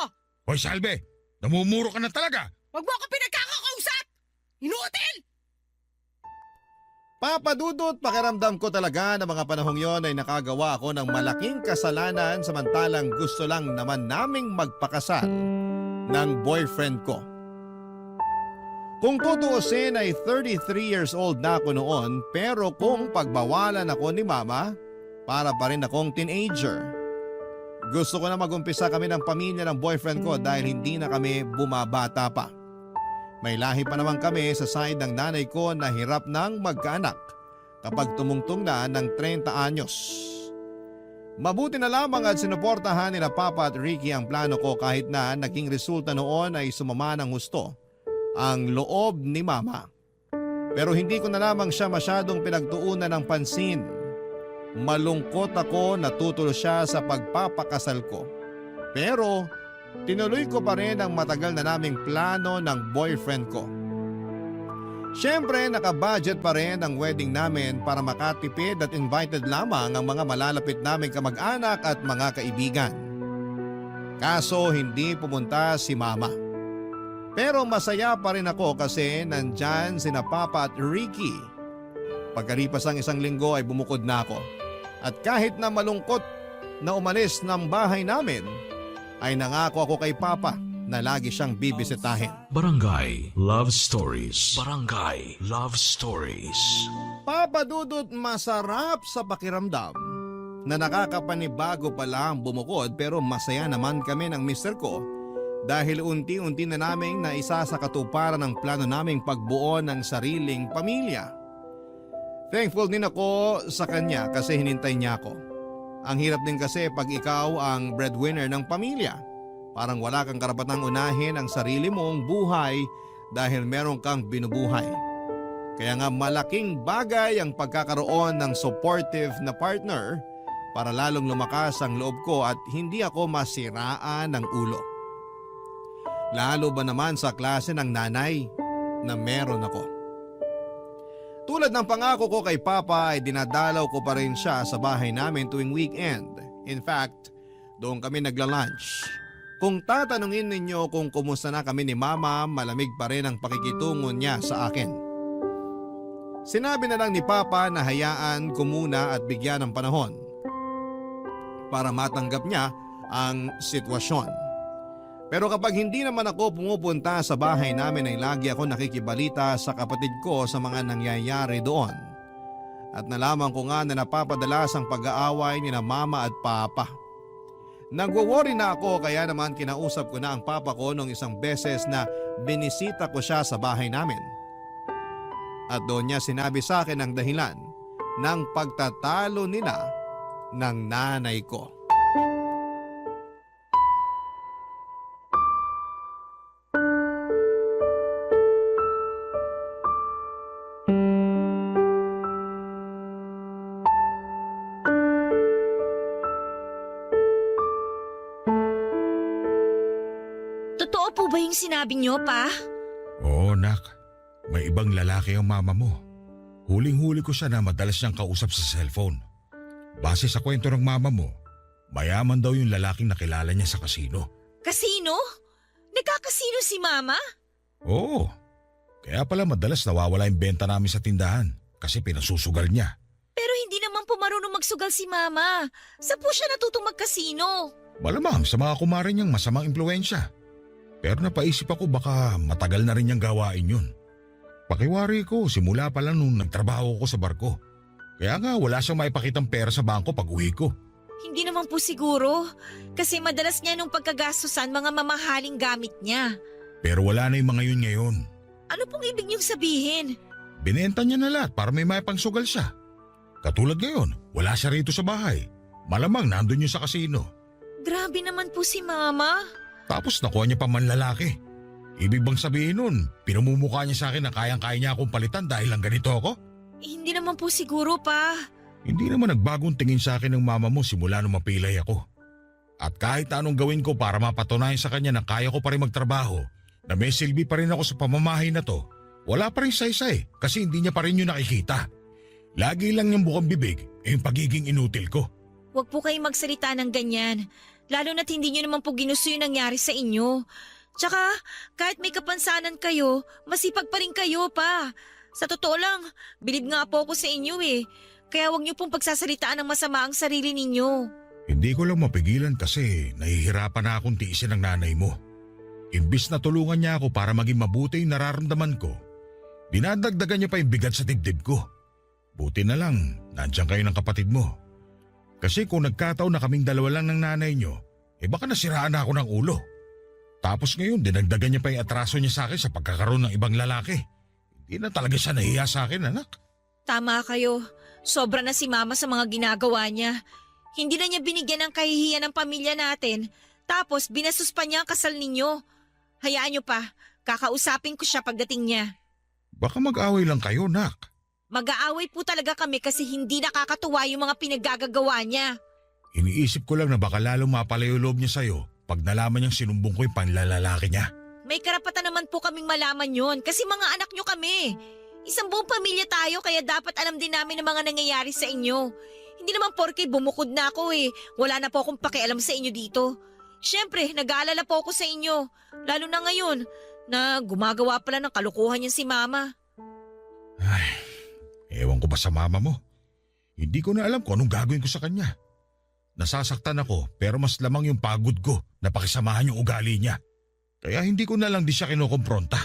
Hoy Salve, namumuro ka na talaga. Huwag mo ako pinagkakausap! Inutil! Papadudot, pakiramdam ko talaga na mga panahong yon ay nakagawa ako ng malaking kasalanan samantalang gusto lang naman naming magpakasal ng boyfriend ko. Kung tutuusin ay 33 years old na ako noon pero kung pagbawalan ako ni mama, para pa rin akong teenager. Gusto ko na magumpisa kami ng pamilya ng boyfriend ko dahil hindi na kami bumabata pa. May lahi pa naman kami sa side ng nanay ko na hirap ng magkaanak kapag tumungtong na ng 30 anyos. Mabuti na lamang at sinuportahan nila Papa at Ricky ang plano ko kahit na naging resulta noon ay sumama ng husto ang loob ni Mama. Pero hindi ko na lamang siya masyadong pinagtuunan ng pansin. Malungkot ako na tutulo siya sa pagpapakasal ko. Pero tinuloy ko pa rin ang matagal na naming plano ng boyfriend ko. Siyempre nakabudget pa rin ang wedding namin para makatipid at invited lamang ang mga malalapit naming kamag-anak at mga kaibigan. Kaso hindi pumunta si Mama. Pero masaya pa rin ako kasi nandyan sina Papa at Ricky. Pagkalipas ang isang linggo ay bumukod na ako. At kahit na malungkot na umalis ng bahay namin, ay nangako ako kay Papa na lagi siyang bibisitahin. Barangay Love Stories. Barangay Love Stories. Papa Dudut, masarap sa pakiramdam na nakakapanibago pala ang bumukod pero masaya naman kami ng mister ko dahil unti-unti na naming naisa sa katuparan ng plano naming pagbuo ng sariling pamilya. Thankful din ako sa kanya kasi hinintay niya ako. Ang hirap din kasi pag ikaw ang breadwinner ng pamilya. Parang wala kang karapatang unahin ang sarili mong buhay dahil meron kang binubuhay. Kaya nga malaking bagay ang pagkakaroon ng supportive na partner para lalong lumakas ang loob ko at hindi ako masiraan ng ulo. Lalo ba naman sa klase ng nanay na meron ako. Tulad ng pangako ko kay Papa ay dinadalaw ko pa rin siya sa bahay namin tuwing weekend. In fact, doon kami nagla-lunch. Kung tatanungin ninyo kung kumusta na kami ni Mama, malamig pa rin ang pakikitungo niya sa akin. Sinabi na lang ni Papa na hayaan ko muna at bigyan ng panahon para matanggap niya ang sitwasyon. Pero kapag hindi naman ako pumupunta sa bahay namin ay lagi ako nakikibalita sa kapatid ko sa mga nangyayari doon. At nalaman ko nga na napapadalas ang pag-aaway ni na Mama at Papa. Nagwo-worry na ako kaya naman kinausap ko na ang Papa ko nung isang beses na binisita ko siya sa bahay namin. At doon niya sinabi sa akin ang dahilan ng pagtatalo nila ng nanay ko. Totoo po ba yung sinabi niyo, Pa? Oo, nak. May ibang lalaki ang mama mo. Huling-huli ko siya na madalas niyang kausap sa cellphone. Base sa kwento ng mama mo, mayaman daw yung lalaking nakilala niya sa kasino. Kasino? Nagkakasino si Mama? Oo. Kaya pala madalas nawawala yung benta namin sa tindahan kasi pinasusugal niya. Pero hindi naman po marunong magsugal si Mama. Saan po siya natutong magkasino? Malamang sa mga kumare niyang masamang impluensya. Pero napaisip ako baka matagal na rin niyang gawain yun. Pakiwari ko simula pa lang nung nagtrabaho ko sa barko. Kaya nga wala siyang maipakitang pera sa bangko pag uwi ko. Hindi naman po siguro. Kasi madalas niya nung pagkagastusan mga mamahaling gamit niya. Pero wala na yung mga yun ngayon. Ano pong ibig niyong sabihin? Binenta niya na lahat para may maipangsugal siya. Katulad ngayon, wala siya rito sa bahay. Malamang nandun yun sa kasino. Grabe naman po si Mama. Tapos nakuha niya pa man lalaki. Ibig bang sabihin nun, pinamumukha niya sa akin na kayang-kaya niya akong palitan dahil lang ganito ako? Hindi naman po siguro, Pa. Hindi naman nagbagong tingin sa akin ng mama mo simula nung mapilay ako. At kahit anong gawin ko para mapatunayan sa kanya na kaya ko pa rin magtrabaho, na may silbi pa rin ako sa pamamahay na to, wala pa rin saysay kasi hindi niya pa rin yun nakikita. Lagi lang niyang bukang bibig yung pagiging inutil ko. Huwag po kayong magsalita ng ganyan. Lalo na't hindi niyo naman po ginusto yung nangyari sa inyo. Tsaka, kahit may kapansanan kayo, masipag pa rin kayo, Pa. Sa totoo lang, bilib nga po ako sa inyo eh. Kaya huwag niyo pong pagsasalitaan ng masama ang sarili ninyo. Hindi ko lang mapigilan kasi nahihirapan na akong tiisin ng nanay mo. Imbis na tulungan niya ako para maging mabuti yung nararamdaman ko, dinadagdagan niya pa yung bigat sa dibdib ko. Buti na lang, nandiyan kayo ng kapatid mo. Kasi kung nagkataon na kaming dalawa lang ng nanay niyo, baka nasiraan na ako ng ulo. Tapos ngayon, dinagdagan niya pa yung atraso niya sa akin sa pagkakaroon ng ibang lalaki. Hindi na talaga siya nahiya sa akin, anak. Tama kayo. Sobra na si Mama sa mga ginagawa niya. Hindi na niya binigyan ng kahihiyan ng pamilya natin. Tapos binastos pa niya ang kasal ninyo. Hayaan niyo pa. Kakausapin ko siya pagdating niya. Baka mag-away lang kayo, nak. Mag-aaway po talaga kami kasi hindi nakakatuwa yung mga pinaggagawa niya. Iniisip ko lang na baka lalong mapalayo loob niya sa'yo pag nalaman niyang sinumbong ko yung panlalalaki niya. May karapatan naman po kaming malaman yon kasi mga anak niyo kami. Isang buong pamilya tayo kaya dapat alam din namin ang mga nangyayari sa inyo. Hindi naman porke bumukod na ako eh. Wala na po akong pakialam sa inyo dito. Siyempre, nag-aalala po ako sa inyo. Lalo na ngayon na gumagawa pala ng kalukuhan niya si Mama. Ay, ewan ko ba sa mama mo? Hindi ko na alam kung anong gagawin ko sa kanya. Nasasaktan ako pero mas lamang yung pagod ko na pakisamahan yung ugali niya. Kaya hindi ko na lang di siya kinokompronta.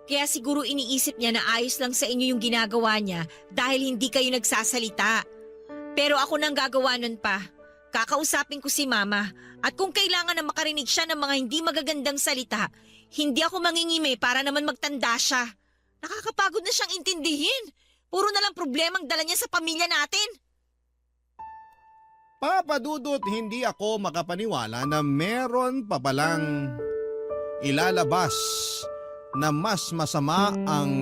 Kaya siguro iniisip niya na ayos lang sa inyo yung ginagawa niya dahil hindi kayo nagsasalita. Pero ako nang gagawa nun pa. Kakausapin ko si Mama at kung kailangan na makarinig siya ng mga hindi magagandang salita, hindi ako mangingimi para naman magtanda siya. Nakakapagod na siyang intindihin. Puro na lang problemang dala niya sa pamilya natin. Papa Dudut, hindi ako makapaniwala na meron pa palang ilalabas na mas masama ang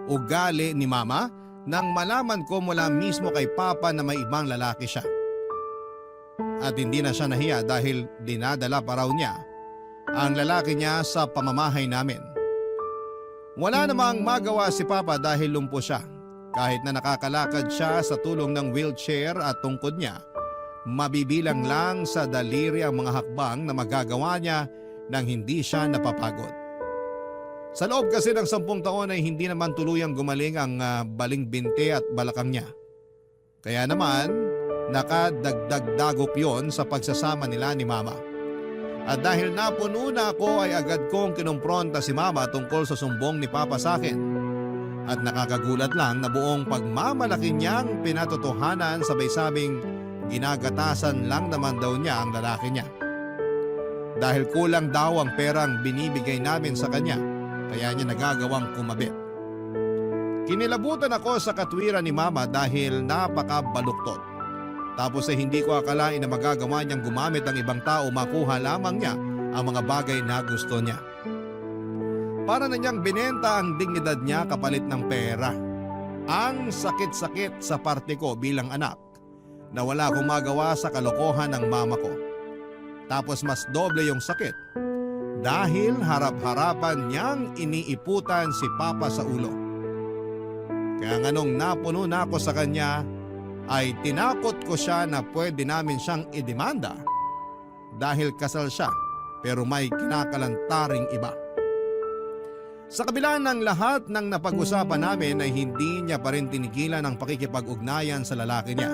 ugali ni Mama nang malaman ko mula mismo kay Papa na may ibang lalaki siya. At hindi na siya nahiya dahil dinadala pa raw niya ang lalaki niya sa pamamahay namin. Wala namang magawa si Papa dahil lumpo siya. Kahit na nakakalakad siya sa tulong ng wheelchair at tungkod niya, mabibilang lang sa daliri ang mga hakbang na magagawa niya nang hindi siya napapagod. Sa loob kasi ng 10 taon ay hindi naman tuluyang gumaling ang baling binte at balakang niya. Kaya naman, nakadagdag-dagop yon sa pagsasama nila ni Mama. At dahil napuno na ako ay agad kong kinumpronta si Mama tungkol sa sumbong ni Papa sa akin. At nakakagulat lang na buong pagmamalaki niyang pinatotohanan sabay sabing ginagatasan lang naman daw niya ang lalaki niya. Dahil kulang daw ang perang binibigay namin sa kanya, kaya niya nagagawang kumabit. Kinilabutan ako sa katwiran ni Mama dahil napakabaluktot. Tapos ay hindi ko akalain na magagawa niyang gumamit ng ibang tao makuha lamang niya ang mga bagay na gusto niya. Para na niyang binenta ang dignidad niya kapalit ng pera. Ang sakit-sakit sa parte ko bilang anak na wala akong magawa sa kalokohan ng mama ko. Tapos mas doble yung sakit dahil harap-harapan niyang iniiputan si Papa sa ulo. Kaya nga nung napuno na ako sa kanya ay tinakot ko siya na pwede namin siyang idemanda dahil kasal siya pero may kinakalantaring iba. Sa kabila ng lahat ng napag-usapan namin ay hindi niya pa rin tinigilan ang pakikipag-ugnayan sa lalaki niya.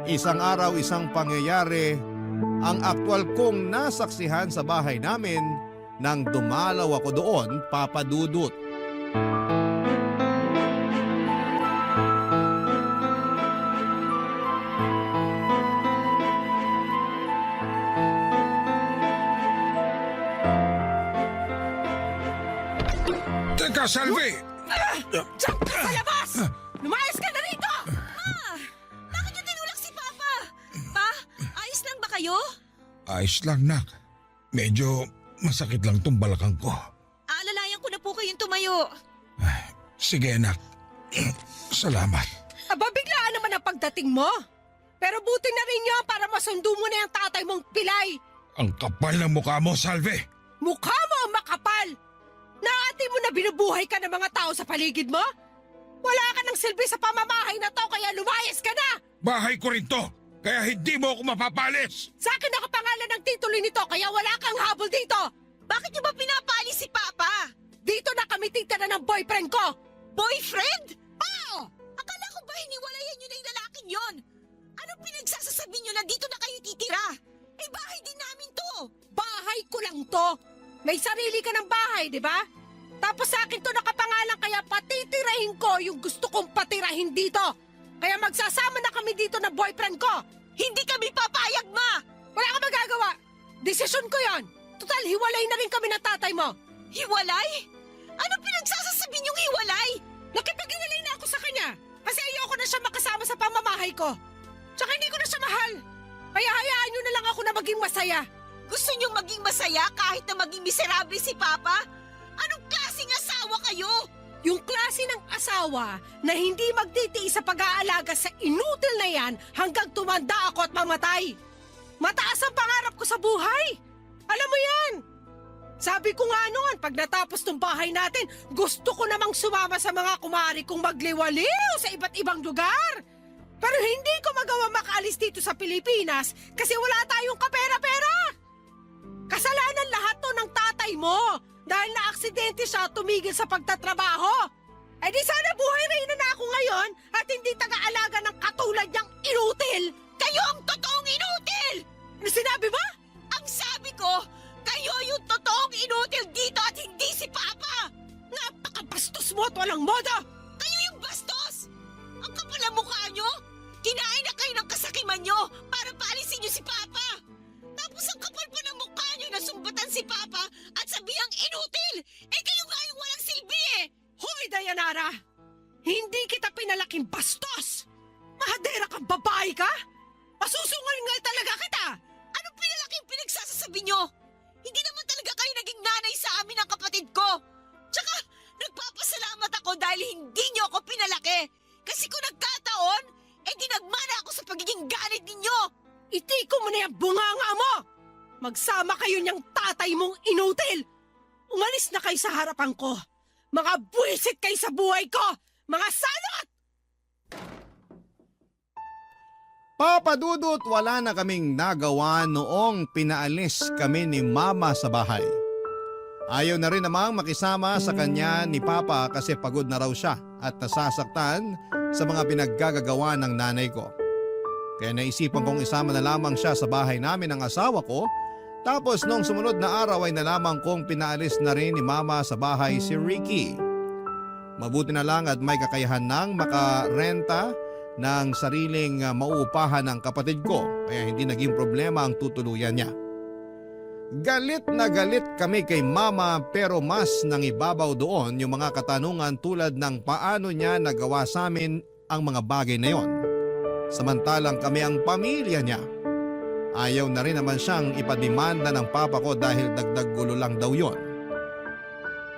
Isang araw, isang pangyayari ang aktwal kong nasaksihan sa bahay namin nang dumalaw ako doon, Papa Dudut. Teka, Salvi! Diyan ka sa labas! Lumayas ka na rito! Bakit niyo tinulak si Papa? Pa, ayos lang ba kayo? Ayos lang, nak. Medyo masakit lang tong balakang ko. Aalalayan ko na po kayong tumayo. Sige, anak. Salamat. Aba, biglaan naman ang pagdating mo. Pero buti na rin yun para masundo mo na yung tatay mong pilay. Ang kapal ng mukha mo, Salvi! Mukha mo ang makapal! Naati mo na binubuhay ka ng mga tao sa paligid mo? Wala ka ng silbi sa pamamahay na to kaya lumayas ka na! Bahay ko rin to, kaya hindi mo ako mapapalis! Sa akin nakapangalan ng titulo nito kaya wala kang habol dito! Bakit niyo ba pinapalis si Papa? Dito na kami titira ng boyfriend ko! Boyfriend? Oo! Akala ko ba hiniwalayan niyo na yung lalaking yon? Anong pinagsasasabi niyo na dito na kayo titira? Eh bahay din namin to! Bahay ko lang to! May sarili ka ng bahay, di ba? Tapos sa akin to nakapangalan kaya patitirahin ko yung gusto kong patirahin dito. Kaya magsasama na kami dito na boyfriend ko. Hindi kami papayag, Ma! Wala ka magagawa. Desisyon ko yon. Total, hiwalay na rin kami ng tatay mo. Hiwalay? Anong pinagsasasabi niyong hiwalay? Nakipag-hiwalay na ako sa kanya. Kasi ayoko na siya makasama sa pamamahay ko. Tsaka hindi ko na siya mahal. Kaya hayaan niyo na lang ako na maging masaya. Gusto niyong maging masaya kahit na maging miserable si Papa? Anong klaseng asawa kayo? Yung klase ng asawa na hindi magtitiis sa pag-aalaga sa inutil na yan hanggang tumanda ako at mamatay. Mataas ang pangarap ko sa buhay. Alam mo yan. Sabi ko nga noon, pag natapos ng bahay natin, gusto ko namang sumama sa mga kumari kong magliwaliw sa iba't ibang lugar. Pero hindi ko magawa makaalis dito sa Pilipinas kasi wala tayong kapera-pera. Kasalanan lahat to ng tatay mo dahil na-aksidente siya tumigil sa pagtatrabaho. Eh di sana buhay reyna na ako ngayon at hindi taga-alaga ng katulad niyang inutil. Kayo ang totoong inutil! Ano sinabi mo? Ang sabi ko, kayo yung totoong inutil dito at hindi si Papa! Napakabastos mo at walang moda! Kayo yung bastos! Ang kapal ang mukha nyo! Kinain na kayo ng kasakiman nyo para paalisin nyo si Papa! Tapos ang kapal pa ng mukha nyo na sumbatan si Papa at sabihang inutil! Eh kayo nga yung walang silbi eh! Hoy, Dayanara! Hindi kita pinalaking bastos! Mahadera kang babae ka? Masusungal-ngal talaga kita! Anong pinalaking pinagsasasabi nyo? Hindi naman talaga kayo naging nanay sa amin ng kapatid ko! Tsaka, nagpapasalamat ako dahil hindi nyo ako pinalaki! Kasi kung nagkataon, eh dinagmana ako sa pagiging galit ninyo! Itiko mo na yung bunganga mo! Magsama kayo niyang tatay mong inutil! Umalis na kayo sa harapan ko! Mga buwisit kayo sa buhay ko! Mga salot! Papa Dudut, wala na kaming nagawa noong pinaalis kami ni Mama sa bahay. Ayaw na rin namang makisama sa kanya ni Papa kasi pagod na raw siya at nasasaktan sa mga pinaggagawa ng nanay ko. Kaya naisipan kong isama na lamang siya sa bahay namin ng asawa ko. Tapos nung sumunod na araw ay nalaman kong pinaalis na rin ni Mama sa bahay si Ricky. Mabuti na lang at may kakayahan ng makarenta ng sariling mauupahan ng kapatid ko kaya hindi naging problema ang tutuluyan niya. Galit na galit kami kay mama pero mas nangibabaw doon yung mga katanungan tulad ng paano niya nagawa sa amin ang mga bagay na yon. Samantalang kami ang pamilya niya. Ayaw na rin naman siyang ipademanda ng papa ko dahil dagdag gulo lang daw yon.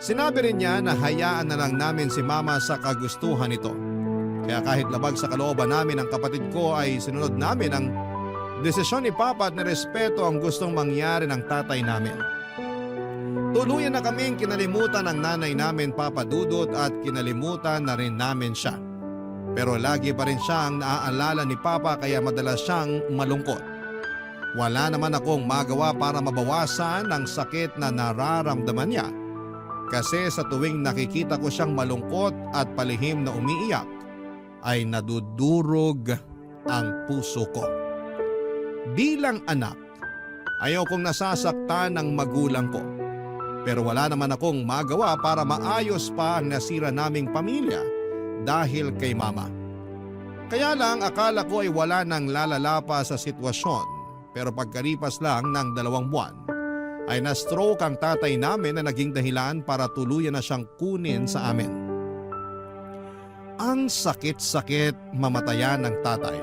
Sinabi rin niya na hayaan na lang namin si mama sa kagustuhan nito. Kaya kahit labag sa kalooban namin ang kapatid ko ay sinunod namin ang desisyon ni papa at nirespeto ang gustong mangyari ng tatay namin. Tuluyan na kaming kinalimutan ng nanay namin, Papa Dudut, at kinalimutan na rin namin siya. Pero lagi pa rin siyang naaalala ni papa kaya madalas siyang malungkot. Wala naman akong magawa para mabawasan ang sakit na nararamdaman niya. Kasi sa tuwing nakikita ko siyang malungkot at palihim na umiiyak, ay nadudurog ang puso ko. Bilang anak, ayaw kong nasasaktan ng magulang ko. Pero wala naman akong magawa para maayos pa ang nasira naming pamilya dahil kay mama. Kaya lang akala ko ay wala nang lalala pa sa sitwasyon. Pero pagkalipas lang ng 2 buwan, ay na-stroke ang tatay namin na naging dahilan para tuluyan na siyang kunin sa amin. Ang sakit-sakit mamatayan ng tatay.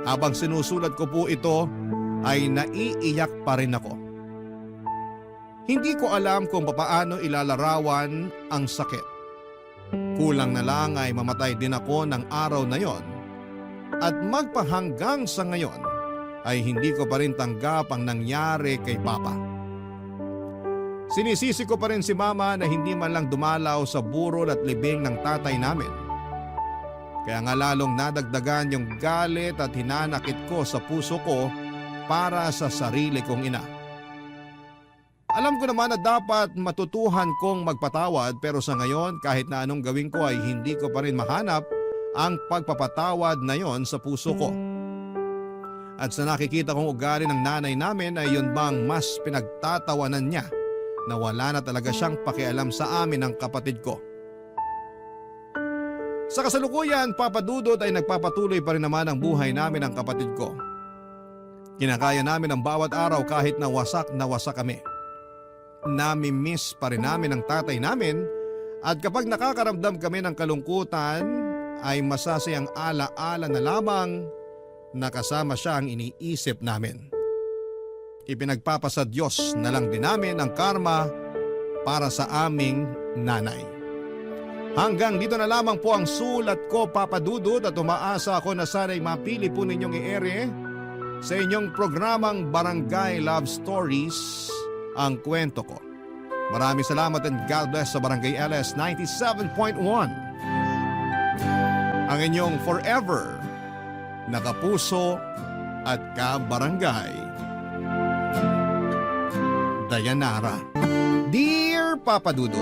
Habang sinusulat ko po ito ay naiiyak pa rin ako. Hindi ko alam kung papaano ilalarawan ang sakit. Kulang na lang ay mamatay din ako ng araw na yon. At magpahanggang sa ngayon ay hindi ko pa rin tanggap ang nangyari kay papa. Sinisisi ko pa rin si mama na hindi man lang dumalaw sa burol at libing ng tatay namin. Kaya nga lalong nadagdagan yung galit at hinanakit ko sa puso ko para sa sarili kong ina. Alam ko naman na dapat matutuhan kong magpatawad pero sa ngayon kahit na anong gawin ko ay hindi ko pa rin mahanap ang pagpapatawad na yon sa puso ko. At sa nakikita kong ugali ng nanay namin ay yun bang mas pinagtatawanan niya na wala na talaga siyang pakialam sa amin ng kapatid ko. Sa kasalukuyan, Papa Dudut ay nagpapatuloy pa rin naman ang buhay namin ng kapatid ko. Kinakaya namin ang bawat araw kahit na wasak kami. Nami-miss pa rin namin ang tatay namin at kapag nakakaramdam kami ng kalungkutan ay masasayang ala-ala na lamang na kasama siya ang iniisip namin. Ipinagpapasa Diyos na lang din namin ang karma para sa aming nanay. Hanggang dito na lamang po ang sulat ko, Papa Dudut, at umaasa ako na sana'y mapili po ninyong i-ere sa inyong programang Barangay Love Stories ang kwento ko. Maraming salamat and God bless sa Barangay LS 97.1. Ang inyong forever nakapuso at kabarangay, Dayanara. Dear Papa Dudut,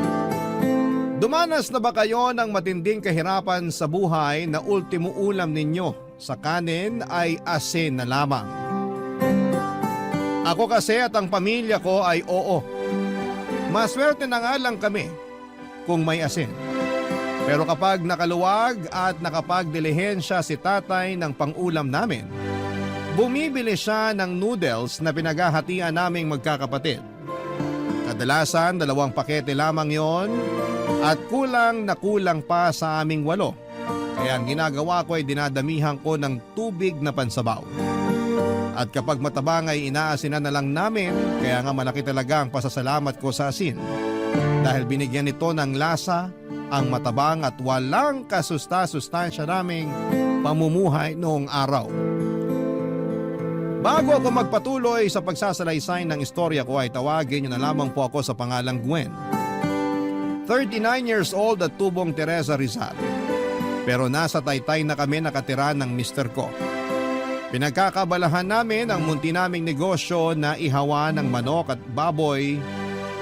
dumanas na ba kayo ng matinding kahirapan sa buhay na ultimo ulam ninyo sa kanin ay asin na lamang? Ako kasi at ang pamilya ko ay oo. Maswerte na nga lang kami kung may asin. Pero kapag nakaluwag at nakapagdilihensya si tatay ng pangulam namin, bumibili siya ng noodles na pinaghahatian naming magkakapatid. Kadalasan 2 pakete lamang yon at kulang na kulang pa sa aming 8. Kaya ang ginagawa ko ay dinadamihan ko ng tubig na pansabaw. At kapag matabang ay inaasinan na lang namin, kaya nga malaki talaga ang pasasalamat ko sa asin. Dahil binigyan nito ng lasa ang matabang at walang kasusta-sustansya naming pamumuhay noong araw. Bago ako magpatuloy sa pagsasalaysay ng istorya ko ay tawagin niyo na lamang po ako sa pangalang Gwen. 39 years old at tubong Teresa Rizal. Pero nasa Taytay na kami nakatira ng mister ko. Pinagkakabalahan namin ang munti naming negosyo na ihawa ng manok at baboy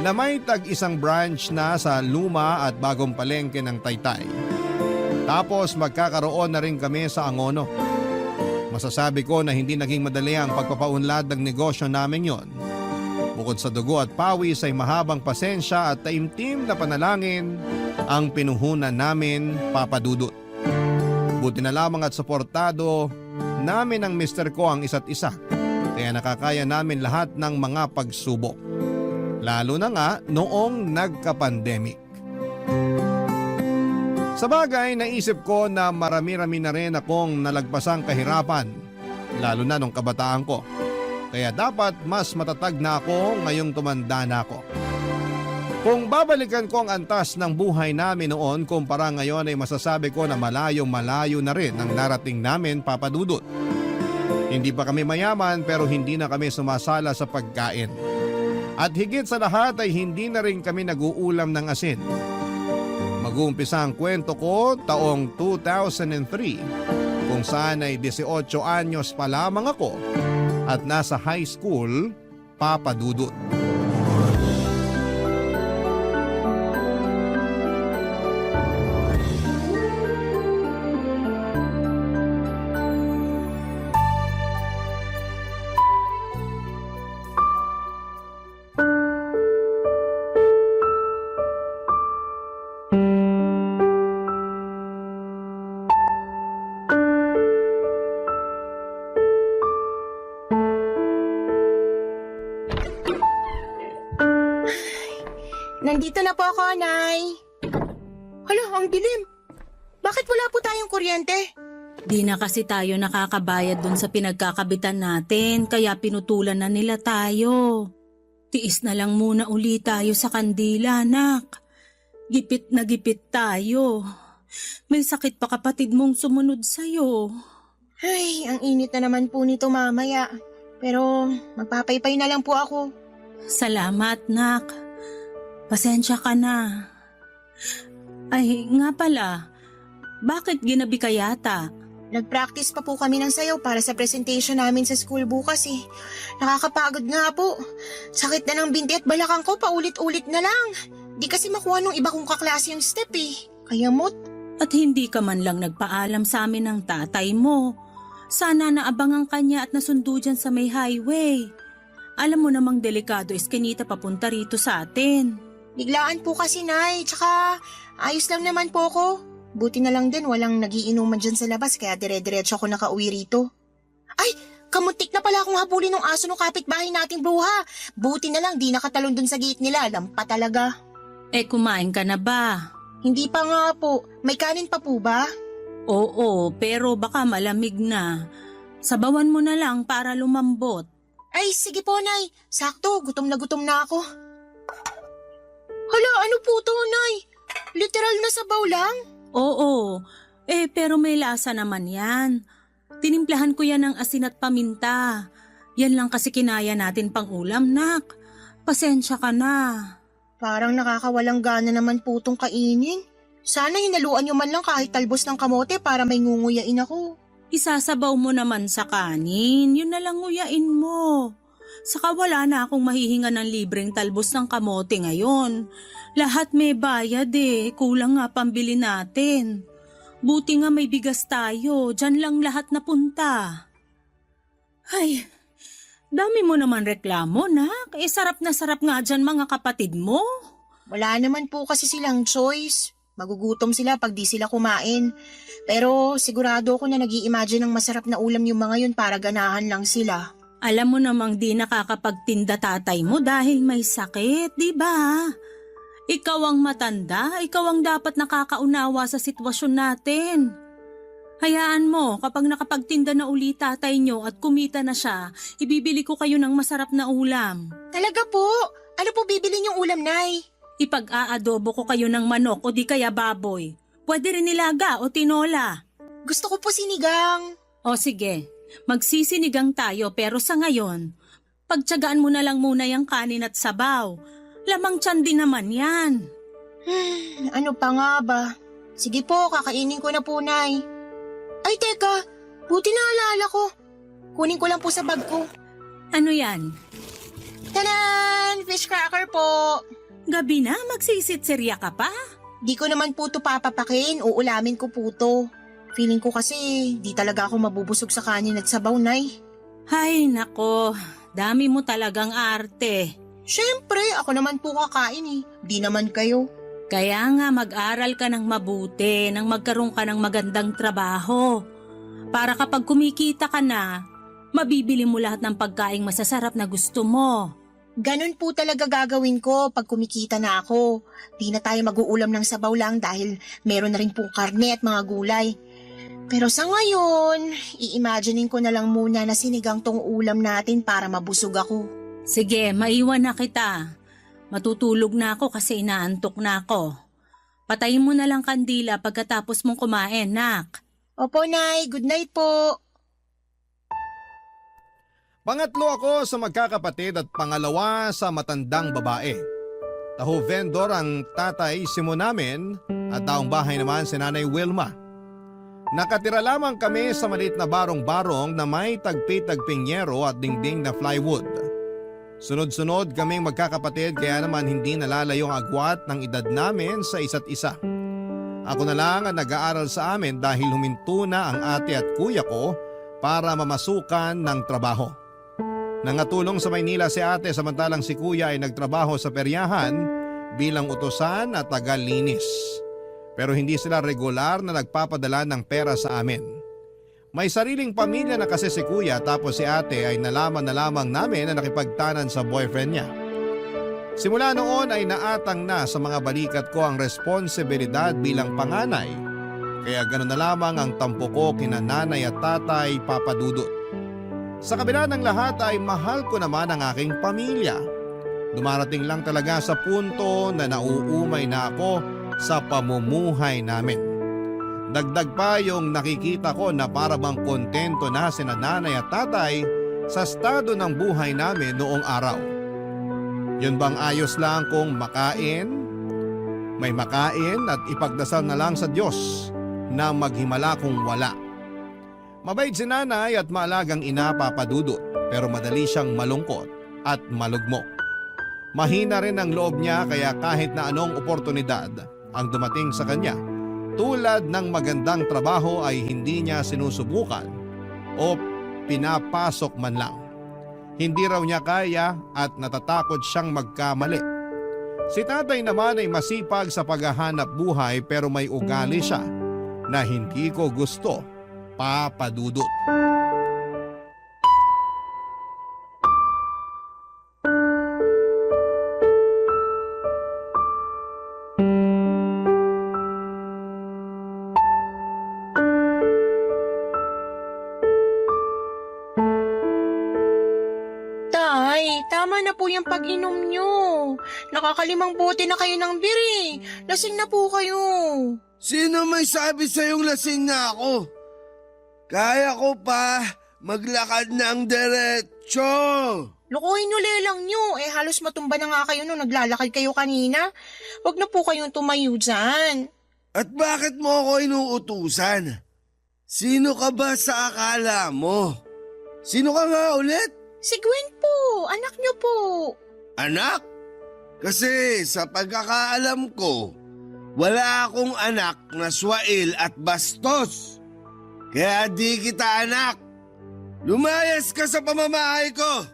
na may tag-1 branch na sa luma at bagong palengke ng Taytay. Tapos magkakaroon na rin kami sa Angono. Masasabi ko na hindi naging madali ang pagpapaunlad ng negosyo namin yon. Bukod sa dugo at pawis ay mahabang pasensya at taimtim na panalangin ang pinuhunan namin, Papa Dudut. Buti na lamang at suportado namin ang mister ko ang isa't isa. Kaya nakakaya namin lahat ng mga pagsubok. Lalo na nga noong nagka-pandemic. Sa bagay, naisip ko na marami-rami na rin akong nalagpasang kahirapan, lalo na nung kabataan ko. Kaya dapat mas matatag na ako ngayong tumanda na ako. Kung babalikan ko ang antas ng buhay namin noon kumpara ngayon ay masasabi ko na malayo-malayo na rin ang narating namin, Papa Dudut. Hindi pa kami mayaman pero hindi na kami sumasala sa pagkain. At higit sa lahat ay hindi na rin kami nag-uulam ng asin. Mag-uumpisa ang kwento ko taong 2003 kung saan ay 18 anyos pa lamang ako at nasa high school, Papa Dudut. Nandito na po ako, Nay. Hala, ang dilim. Bakit wala po tayong kuryente? Di na kasi tayo nakakabayad dun sa pinagkakabitan natin, kaya pinutulan na nila tayo. Tiis na lang muna uli tayo sa kandila, anak. Gipit na gipit tayo. May sakit pa kapatid mong sumunod sa'yo. Ay, ang init na naman po nito mamaya. Pero magpapaypay na lang po ako. Salamat, nak. Pasensya ka na. Ay, nga pala, bakit ginabi ka yata? Nag-practice pa po kami ng sayaw para sa presentation namin sa school bukas eh. Nakakapagod nga po. Sakit na ng binti at balakang ko, paulit-ulit na lang. Di kasi makuha nung iba kong kaklase yung step eh. Kaya mot. At hindi ka man lang nagpaalam sa amin ng tatay mo. Sana naabangan ka niya at nasundo dyan sa may highway. Alam mo namang delikado eskinita papunta rito sa atin. Biglaan po kasi, Nay. Tsaka ayos lang naman po ako. Buti na lang din walang nagiinuman dyan sa labas kaya dire-diretso ako nakauwi rito. Ay, kamuntik na pala akong habulin ng aso ng kapitbahay nating bruha. Buti na lang di nakatalon dun sa gate nila. Lampa talaga. Eh, kumain ka na ba? Hindi pa nga po. May kanin pa po ba? Oo, pero baka malamig na. Sabawan mo na lang para lumambot. Ay, sige po, Nay. Sakto, gutom na ako. Hala, ano po to, Nay? Literal na sabaw lang? Oo, pero may lasa naman yan. Tinimplahan ko yan ng asin at paminta. Yan lang kasi kinaya natin pang ulam, nak. Pasensya ka na. Parang nakakawalang gana naman po tong kainin. Sana hinaluan nyo man lang kahit talbos ng kamote para may ngunguyain ako. Isasabaw mo naman sa kanin, yun na lang nguyain mo. Saka wala na akong mahihinga ng libreng talbos ng kamote ngayon. Lahat may bayad kulang nga pambili natin. Buti nga may bigas tayo, dyan lang lahat napunta. Ay, dami mo naman reklamo, nak. Sarap na sarap nga dyan mga kapatid mo. Wala naman po kasi silang choice. Magugutom sila pag di sila kumain. Pero sigurado ako na nag-i-imagine ng masarap na ulam yung mga yun para ganahan lang sila. Alam mo namang di nakakapagtinda tatay mo dahil may sakit, di ba? Ikaw ang matanda, ikaw ang dapat nakakaunawa sa sitwasyon natin. Hayaan mo, kapag nakapagtinda na uli tatay nyo at kumita na siya, ibibili ko kayo ng masarap na ulam. Talaga po? Ano po bibili niyong ulam, Nay? Ipag-aadobo ko kayo ng manok o di kaya baboy. Pwede rin nilaga o tinola. Gusto ko po sinigang. O sige, magsisinigang tayo pero sa ngayon, pagtiyagaan mo na lang muna yung kanin at sabaw. Lamang tiyan din naman yan. Ano pa nga ba? Sige po, kakainin ko na po, Nay. Ay, teka. Buti naalala ko. Kunin ko lang po sa bag ko. Ano yan? Tanan! Fish cracker po. Gabi na, magsisitsirya ka pa? Di ko naman po to papapakin. Uulamin ko po to. Feeling ko kasi di talaga ako mabubusog sa kanin at sabaw, Nay. Hay nako, dami mo talagang arte. Siyempre, ako naman po kakain. Di naman kayo. Kaya nga mag-aral ka ng mabuti nang magkaroon ka ng magandang trabaho. Para kapag kumikita ka na, Mabibili mo lahat ng pagkaing masasarap na gusto mo. Ganun po talaga gagawin ko pag kumikita na ako. Di na tayo mag-uulam ng sabaw lang dahil meron na rin pong karne at mga gulay. Pero sa ngayon, i-imaginein ko na lang muna na sinigang tong ulam natin para mabusog ako. Sige, maiwan na kita. Matutulog na ako kasi inaantok na ako. Patayin mo na lang kandila pagkatapos mong kumain, nak. Opo, Nay. Good night po. Pangatlo ako sa magkakapatid at pangalawa sa matandang babae. Taho vendor ang tatay Simo namin at taong bahay naman si Nanay Wilma. Nakatira lamang kami sa maliit na barong-barong na may tagpi-tagping yero at dingding na plywood. Sunod-sunod kaming magkakapatid kaya naman hindi nalalayo ang agwat ng edad namin sa isa't isa. Ako na lang ang nag-aaral sa amin dahil huminto na ang ate at kuya ko para mamasukan ng trabaho. Nangatulong sa Maynila si ate samantalang si kuya ay nagtrabaho sa peryahan bilang utusan at tagalinis. Pero hindi sila regular na nagpapadala ng pera sa amin. May sariling pamilya na kasi si kuya tapos si ate ay nalaman na lamang namin na nakipagtanan sa boyfriend niya. Simula noon ay naatang na sa mga balikat ko ang responsibilidad bilang panganay. Kaya ganoon na lamang ang tampo ko kina nanay at tatay papadudot. Sa kabila ng lahat ay mahal ko naman ang aking pamilya. Dumarating lang talaga sa punto na nauumay na ako sa pamumuhay namin. Dagdag pa yung nakikita ko na para bang kontento na sina nanay at tatay sa estado ng buhay namin noong araw. Yun bang ayos lang kung makain? May makain at ipagdasal na lang sa Diyos na maghimala kung wala. Mabait si nanay at maalagang ina papadudot pero madali siyang malungkot at malugmok. Mahina rin ang loob niya kaya kahit na anong oportunidad ang dumating sa kanya tulad ng magandang trabaho ay hindi niya sinusubukan o pinapasok man lang. Hindi raw niya kaya at natatakot siyang magkamali. Si tatay naman ay masipag sa paghahanap buhay pero may ugali siya na hindi ko gusto. Papadudot. Tay, tama na po yung pag-inom nyo. Nakakalimang bote na kayo ng biri. Lasing na po kayo. Sino may sabi sa'yong lasing na ako? Kaya ko pa maglakad ng diretsyo. Lukuhin nyo lelang nyo. Halos matumba na nga kayo nung naglalakad kayo kanina. Huwag na po kayong tumayo dyan. At bakit mo ako inuutusan? Sino ka ba sa akala mo? Sino ka nga ulit? Si Gwen po, anak nyo po. Anak? Kasi sa pagkakaalam ko, wala akong anak na swail at bastos. Kaya di kita anak. Lumayas ka sa pamamahay ko.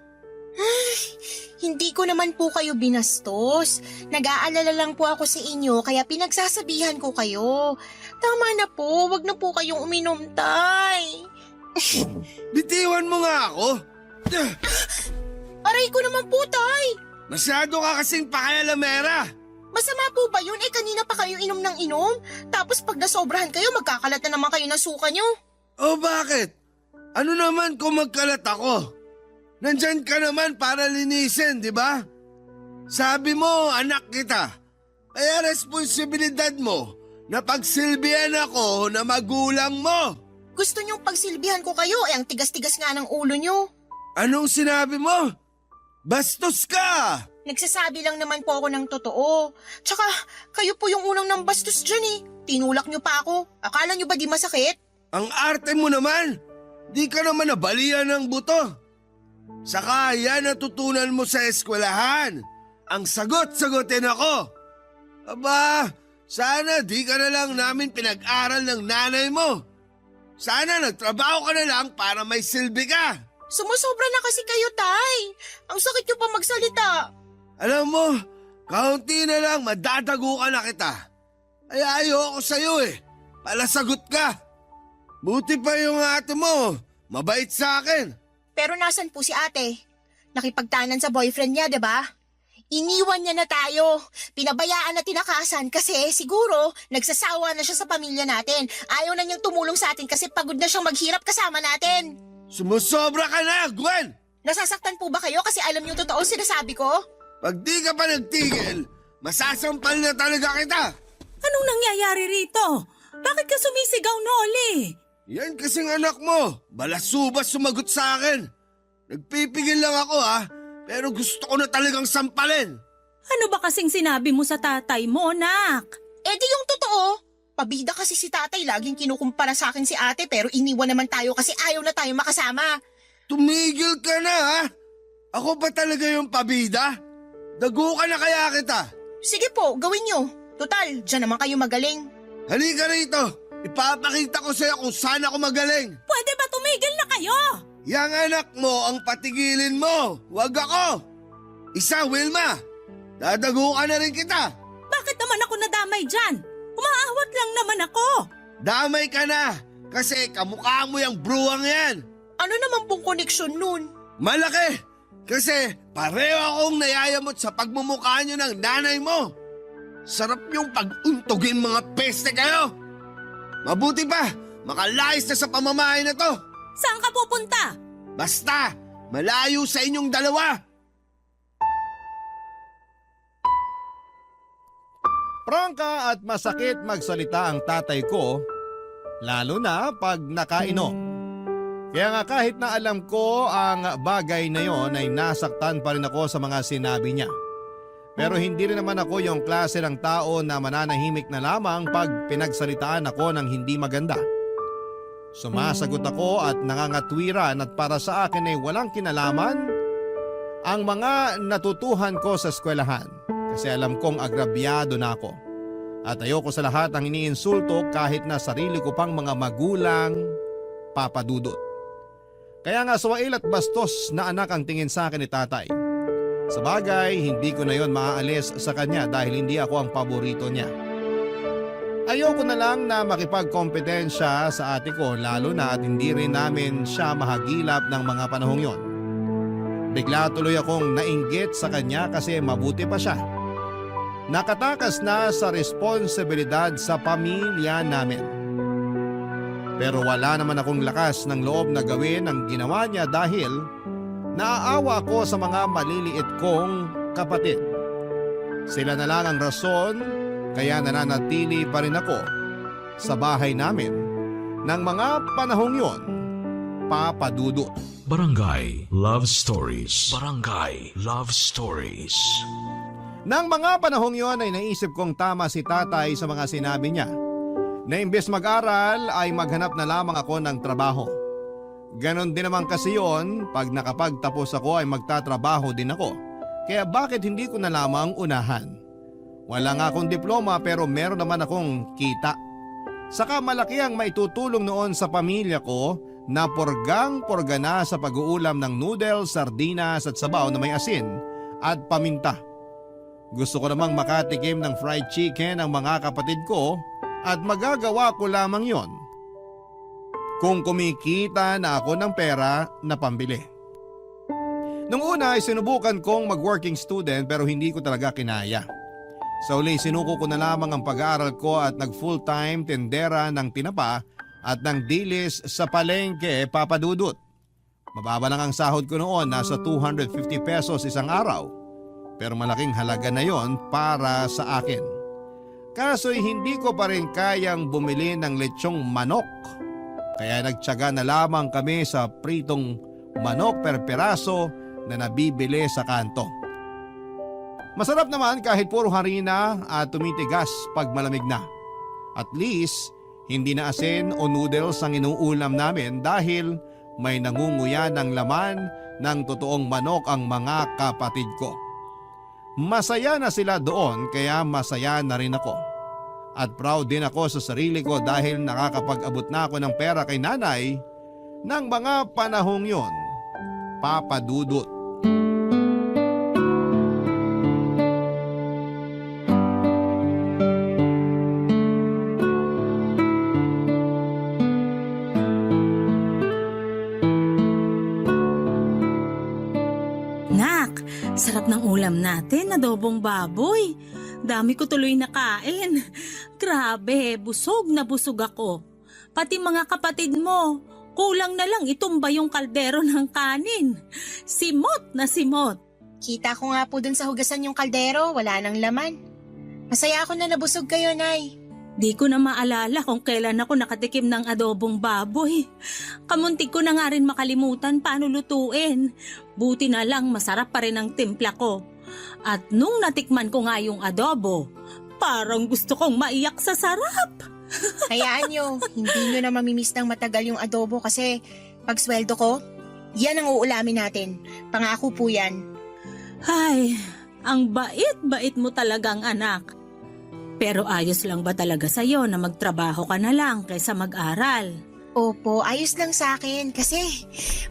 Hindi ko naman po kayo binastos. Nag-aalala lang po ako sa inyo kaya pinagsasabihan ko kayo. Tama na po, wag na po kayong uminom, tay. Bitiwan mo nga ako. Aray ko naman po, tay. Masyado ka kasing pakialamera. Masama po ba yun? Kanina pa kayo inom ng inom. Tapos pag nasobrahan kayo, magkakalat na naman kayo ng suka nyo. O bakit? Ano naman kung magkalat ako? Nandyan ka naman para linisin, di ba? Sabi mo, anak kita. Kaya responsibilidad mo na pagsilbihan ako na magulang mo. Gusto nyong pagsilbihan ko kayo, ang tigas-tigas nga ng ulo nyo. Anong sinabi mo? Bastos ka! Nagsasabi lang naman po ako ng totoo. Tsaka, kayo po yung unang nambastos dyan eh. Tinulak nyo pa ako. Akala nyo ba di masakit? Ang arte mo naman! Di ka naman nabalian ng buto. Saka yan natutunan mo sa eskwelahan. Ang sagot-sagutin ako. Aba, sana di ka na lang namin pinag-aral ng nanay mo. Sana nagtrabaho ka na lang para may silbi ka. Sumusobra na kasi kayo, tay. Ang sakit nyo pa magsalita. Alam mo, kaunti na lang madadago ka na kita. Ay ayoko sa'yo eh. Palasagot ka. Buti pa yung ate mo, mabait sa akin. Pero nasan po si ate? Nakipagtanan sa boyfriend niya, 'di ba? Iniwan niya na tayo. Pinabayaan na tinakasan kasi siguro nagsasawa na siya sa pamilya natin. Ayaw na niyang tumulong sa atin kasi pagod na siyang maghirap kasama natin. Sumusobra ka na, Gwen! Nasasaktan po ba kayo kasi alam niyo totoo sinasabi ko? Pag di ka pa nagtigil, masasampal na talaga kita! Anong nangyayari rito? Bakit ka sumisigaw, Noli? Yan kasing anak mo, balasubas sumagot sa akin. Nagpipigil lang ako pero gusto ko na talagang sampalin. Ano ba kasing sinabi mo sa tatay mo, nak? Eh di yung totoo. Pabida kasi si tatay, laging kinukumpara sa akin si ate pero iniwan naman tayo kasi ayaw na tayo makasama. Tumigil ka na Ako ba talaga yung pabida? Dago ka na kaya kita. Sige po, gawin nyo. Total, dyan naman kayo magaling. Halika rito. Ipapakita ko sa'yo kung saan ako magaling. Pwede ba tumigil na kayo? Yang anak mo ang patigilin mo. Huwag ako. Isa, Wilma. Dadago ka na rin kita. Bakit naman ako nadamay dyan? Umaawat lang naman ako. Damay ka na. Kasi kamukha mo yung bruwang yan. Ano naman pong koneksyon nun? Malaki. Kasi pareho akong nayayamot sa pagmumukha nyo ng nanay mo. Sarap yung pag-untugin mga peste kayo. Mabuti pa, makalayas na sa pamamahay na to. Saan ka pupunta? Basta, malayo sa inyong dalawa. Prangka at masakit magsalita ang tatay ko, lalo na pag nakainom. Kaya nga kahit na alam ko ang bagay na yon ay nasaktan pa rin ako sa mga sinabi niya. Pero hindi rin naman ako yung klase ng tao na mananahimik na lamang pag pinagsalitaan ako ng hindi maganda. Sumasagot ako at nangangatwiran at para sa akin ay walang kinalaman ang mga natutuhan ko sa eskwelahan kasi alam kong agrabyado na ako. At ayoko sa lahat ang iniinsulto kahit na sarili ko pang mga magulang papadudot. Kaya nga suwail at bastos na anak ang tingin sa akin ni tatay. Sa bagay, hindi ko na yon maaalis sa kanya dahil hindi ako ang paborito niya. Ayoko na lang na makipagkompetensya sa ate ko lalo na at hindi rin namin siya mahagilap ng mga panahong yon. Bigla tuloy akong nainggit sa kanya kasi mabuti pa siya. Nakatakas na sa responsibilidad sa pamilya namin. Pero wala naman akong lakas ng loob na gawin ang ginawa niya dahil naaawa ako sa mga maliliit kong kapatid. Sila na lang ang rason kaya nananatili pa rin ako sa bahay namin ng mga panahong yon, papadudot. Barangay Love Stories. Barangay Love Stories. Nang mga panahong yon ay naisip kong tama si tatay sa mga sinabi niya na imbes mag-aral ay maghanap na lamang ako ng trabaho. Ganon din naman kasi yon, pag nakapagtapos ako ay magtatrabaho din ako. Kaya bakit hindi ko na lamang unahan? Wala nga akong diploma pero meron naman akong kita. Saka malaki ang maitutulong noon sa pamilya ko na porgang-porga na sa pag-uulam ng noodles, sardinas at sabaw na may asin at paminta. Gusto ko namang makatikim ng fried chicken ang mga kapatid ko at magagawa ko lamang yon kung kumikita na ako ng pera na pambili. Nung una ay sinubukan kong mag-working student pero hindi ko talaga kinaya. Sa uli sinuko ko na lamang ang pag-aaral ko at nag-full-time tendera ng tinapa at ng dilis sa palengke, papadudot. Mababa lang ang sahod ko noon, nasa 250 pesos isang araw. Pero malaking halaga na yon para sa akin. Kaso'y hindi ko pa rin kayang bumili ng lechong manok. Kaya nagtiyaga na lamang kami sa pritong manok per peraso na nabibili sa kanto. Masarap naman kahit puro harina at tumitigas pag malamig na. At least, hindi na asin o noodles ang inuulam namin dahil may nangunguya ng laman ng totoong manok ang mga kapatid ko. Masaya na sila doon kaya masaya na rin ako. At proud din ako sa sarili ko dahil nakakapag-abot na ako ng pera kay nanay ng mga panahong yon, papadudot. Sarap ng ulam natin, adobong baboy. Dami ko tuloy nakain. Grabe, busog na busog ako. Pati mga kapatid mo, kulang na lang itumba yung kaldero ng kanin. Simot na simot. Kita ko nga po dun sa hugasan yung kaldero, wala nang laman. Masaya ako na nabusog kayo, Nay. Di ko na maalala kung kailan ako nakatikim ng adobong baboy. Kamuntik ko na nga rin makalimutan paano lutuin. Buti na lang masarap pa rin ang timpla ko. At nung natikman ko nga yung adobo, parang gusto kong maiyak sa sarap. Hayaan nyo, hindi nyo na mamimiss ng matagal yung adobo kasi pag sweldo ko, yan ang uulamin natin. Pangako po yan. Ay, ang bait-bait mo talagang anak. Pero ayos lang ba talaga sa'yo na magtrabaho ka na lang kaysa mag-aral? Opo, ayos lang sa akin kasi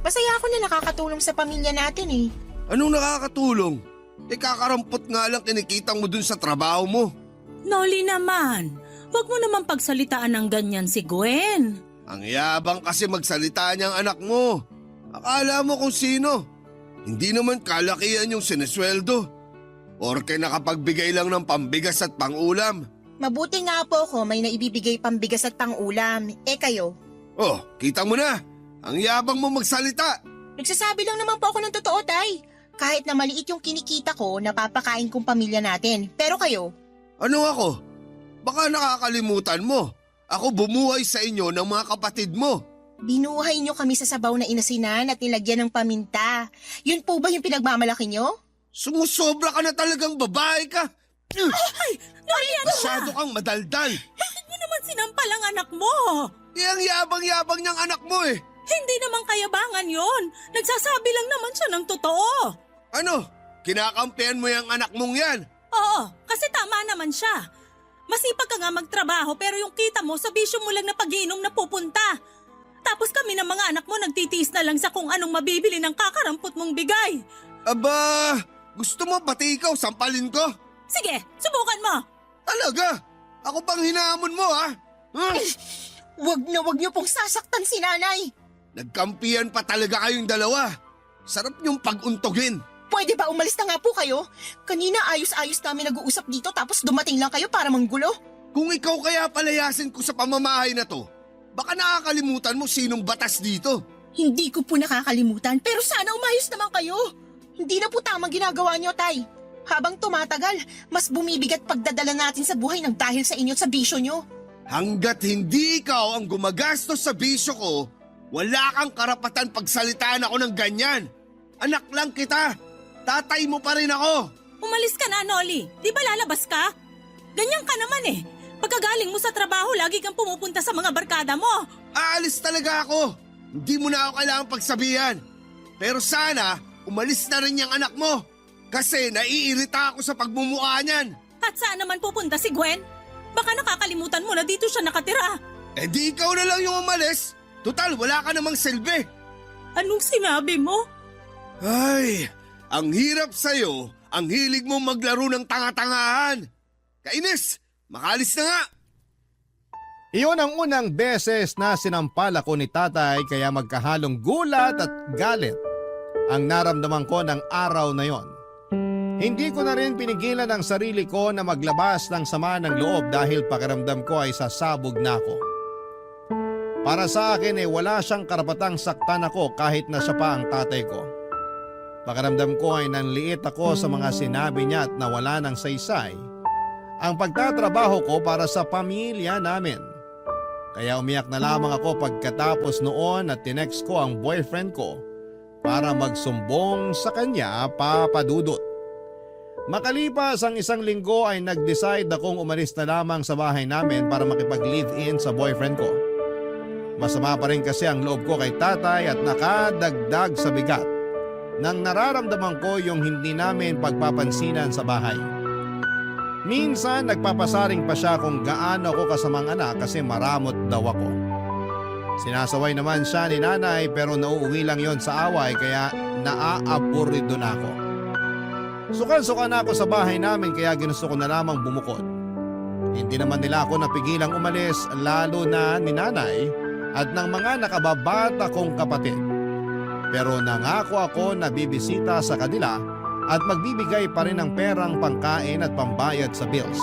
masaya ako na nakakatulong sa pamilya natin eh. Anong nakakatulong? Kakarampot nga lang kinikitang mo dun sa trabaho mo. Noli naman, wag mo naman pagsalitaan ng ganyan si Gwen. Ang yabang kasi magsalita niyang anak mo. Akala mo kung sino. Hindi naman kalakihan yung sinesweldo. Orke nakapagbigay lang ng pambigas at pangulam. Mabuti nga po ako may naibibigay pambigas at pangulam. Kayo? Oh, kita mo na. Ang yabang mo magsalita. Nagsasabi lang naman po ako ng totoo, Tay. Kahit na maliit yung kinikita ko, napapakain kong pamilya natin. Pero kayo? Ano ako? Baka nakakalimutan mo. Ako bumuhay sa inyo ng mga kapatid mo. Binuhay nyo kami sa sabaw na inasinan at nilagyan ng paminta. Yun po ba yung pinagmamalaki nyo? Sumusobra ka na talagang babae ka. Ay, Noli, ano ba? Masyado kang madaldal. Bakit mo naman sinampal ang anak mo? Ang yabang-yabang niyang anak mo eh. Hindi naman kayabangan yon. Nagsasabi lang naman siya ng totoo. Ano? Kinakampihan mo yung anak mong yan? Oo, kasi tama naman siya. Masipag ka nga magtrabaho pero yung kita mo sa bisyo mo lang na pag-iinom na pupunta. Tapos kami ng mga anak mo nagtitiis na lang sa kung anong mabibili ng kakarampot mong bigay. Aba, gusto mo pati ikaw sampalin ko? Sige, subukan mo. Talaga? Ako pang hinahamon mo ha? Wag niyo pong sasaktan si nanay. Nagkampihan pa talaga kayong dalawa. Sarap niyong pag-untogin. Pwede ba umalis na nga po kayo? Kanina ayos-ayos namin nag-uusap dito tapos dumating lang kayo para manggulo. Kung ikaw kaya palayasin ko sa pamamahay na to, baka nakakalimutan mo sinong batas dito. Hindi ko po nakakalimutan pero sana umayos naman kayo. Hindi na po tamang ginagawa niyo, Tay. Habang tumatagal, mas bumibigat pagdadala natin sa buhay ng dahil sa inyo at sa bisyo niyo. Hanggat hindi ikaw ang gumagastos sa bisyo ko, wala kang karapatan pagsalitaan ako ng ganyan. Anak lang kita. Tatay mo pa rin ako. Umalis ka na, Noli. Di ba lalabas ka? Ganyan ka naman eh. Pagkagaling mo sa trabaho, lagi kang pumupunta sa mga barkada mo. Aalis talaga ako. Hindi mo na ako kailangang pagsabihan. Pero sana, umalis na rin yung anak mo. Kasi naiirita ako sa pagmumukha niyan. At saan naman pupunta si Gwen? Baka nakakalimutan mo na dito siya nakatira. Di ikaw na lang yung umalis. Total, wala ka namang silbi. Anong sinabi mo? Ay, ang hirap sa'yo. Ang hilig mo maglaro ng tanga-tangahan. Kainis, makalis na nga. Iyon ang unang beses na sinampal ako ni tatay kaya magkahalong gulat at galit ang naramdaman ko ng araw na yon. Hindi ko na rin pinigilan ang sarili ko na maglabas ng sama ng loob dahil pakiramdam ko ay sasabog na ako. Para sa akin wala siyang karapatang saktan ako kahit na siya pa ang tatay ko. Pakiramdam ko ay nanliit ako sa mga sinabi niya at nawala ng saysay ang pagtatrabaho ko para sa pamilya namin. Kaya umiyak na lamang ako pagkatapos noon at tinext ko ang boyfriend ko para magsumbong sa kanya, Papa Dudut. Makalipas ang isang linggo ay nag-decide akong umalis na lamang sa bahay namin para makipag-live-in sa boyfriend ko. Masama pa rin kasi ang loob ko kay tatay at nakadagdag sa bigat nang nararamdaman ko yung hindi namin pagpapansinan sa bahay. Minsan nagpapasaring pa siya kung gaano ako kasamang anak kasi maramot daw ako. Sinasaway naman siya ni nanay pero nauuwi lang yon sa away kaya naaaburido na ako. Sukan-suka na ako sa bahay namin kaya ginusto ko na lamang bumukod. Hindi naman nila ako napigilang umalis lalo na ni nanay at ng mga nakababata kong kapatid. Pero nangako ako na bibisita sa kanila at magbibigay pa rin ng perang pangkain at pambayad sa bills.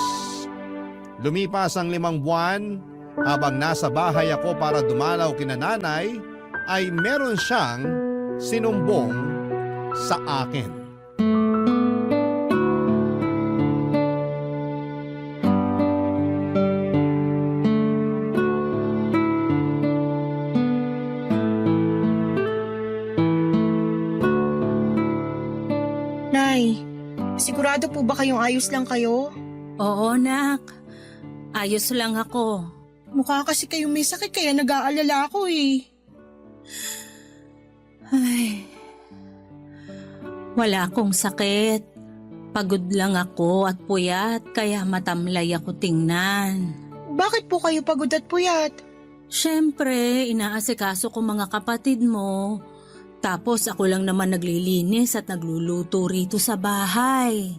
Lumipas ang 5 buwan, habang nasa bahay ako para dumalaw kina nanay, ay meron siyang sinumbong sa akin. Nay, sigurado po ba kayong ayos lang kayo? Oo, nak. Ayos lang ako. Mukha kasi kayong may sakit kaya nag-aalala ako eh. Ay, wala akong sakit. Pagod lang ako at puyat kaya matamlay ako tingnan. Bakit po kayo pagod at puyat? Siyempre, inaasikaso ko mga kapatid mo. Tapos ako lang naman naglilinis at nagluluto rito sa bahay.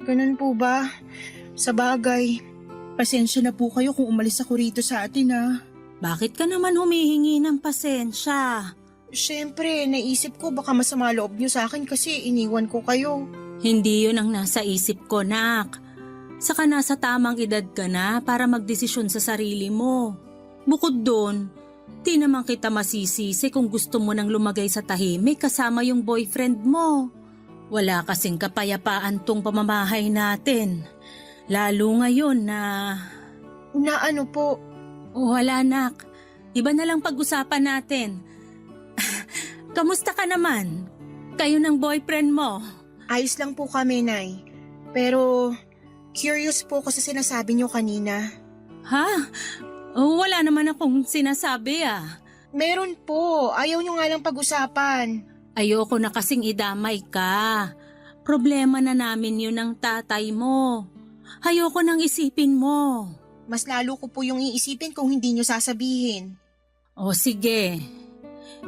Ganun po ba? Sa bagay, pasensya na po kayo kung umalis ako rito sa atin ah. Bakit ka naman humihingi ng pasensya? Siyempre, naisip ko baka masama loob niyo sa akin kasi iniwan ko kayo. Hindi yun ang nasa isip ko, nak. Saka nasa tamang edad ka na para magdesisyon sa sarili mo. Bukod doon, di naman kita masisisi kung gusto mo nang lumagay sa tahimik kasama yung boyfriend mo. Wala kasing kapayapaan tong pamamahay natin. Lalo ngayon na... Na ano po? Wala, nak. Iba na lang pag-usapan natin. Kamusta ka naman? Kayo ng boyfriend mo? Ayos lang po kami, Nay. Pero, curious po ako sa sinasabi niyo kanina. Ha? Wala naman akong sinasabi ah. Meron po. Ayaw niyo nga lang pag-usapan. Ayoko na kasing idamay ka. Problema na namin yun ng tatay mo. Ayoko nang isipin mo. Mas lalo ko po yung iisipin kung hindi niyo sasabihin. O sige.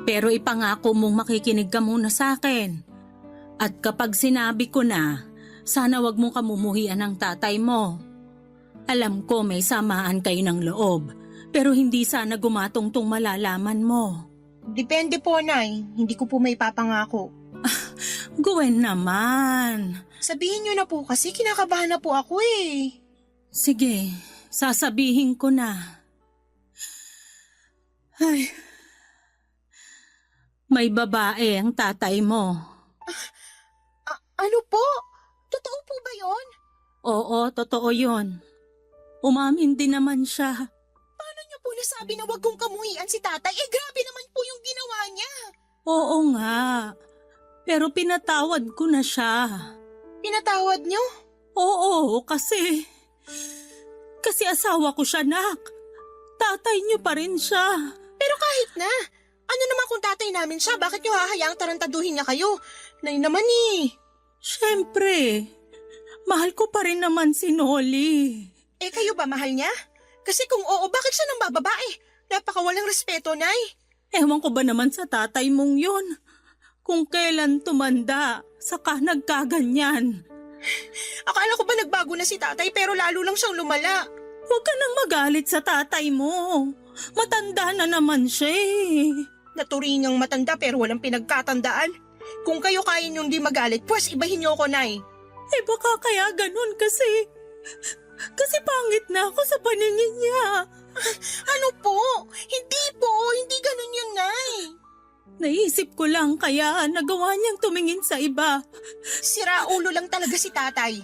Pero ipangako mong makikinig ka muna sa akin. At kapag sinabi ko na, sana wag mong kamumuhian ng tatay mo. Alam ko may samaan kayo ng loob, pero hindi sana gumatong tong malalaman mo. Depende po, Nay. Hindi ko po may papangako. Gwen naman. Sabihin niyo na po kasi kinakabahan na po ako eh. Sige, sasabihin ko na. Ay, may babae ang tatay mo. Ano po? Totoo po ba yon? Oo, totoo yun. Umamin din naman siya. Paano niyo po nasabi na wag kong kamuhian si tatay? Eh grabe naman po yung ginawa niya. Oo nga. Pero pinatawad ko na siya. Pinatawad niyo? Oo, kasi asawa ko siya, nak. Tatay niyo pa rin siya. Pero kahit na. Ano naman kung tatay namin siya? Bakit niyo hahayaang tarantaduhin niya kayo? Nay naman eh. Siyempre, mahal ko pa rin naman si Noli. Eh kayo ba mahal niya? Kasi kung oo, bakit siya nang bababae? Napakawalang respeto, Nay. Ewan ko ba naman sa tatay mong yun? Kung kailan tumanda, saka nagkaganyan. Akala ko ba nagbago na si tatay pero lalo lang siyang lumala. Huwag ka nang magalit sa tatay mo. Matanda na naman siya eh. Naturingang matanda pero walang pinagkatandaan. Kung kayo kaya niyong di magalit, pues ibahin niyo ako, Nay. Eh baka kaya ganun kasi pangit na ako sa paningin niya. Ano po? Hindi po. Hindi ganun yun, Nay. Naisip ko lang kaya nagawa niyang tumingin sa iba. Sira ulo lang talaga si tatay.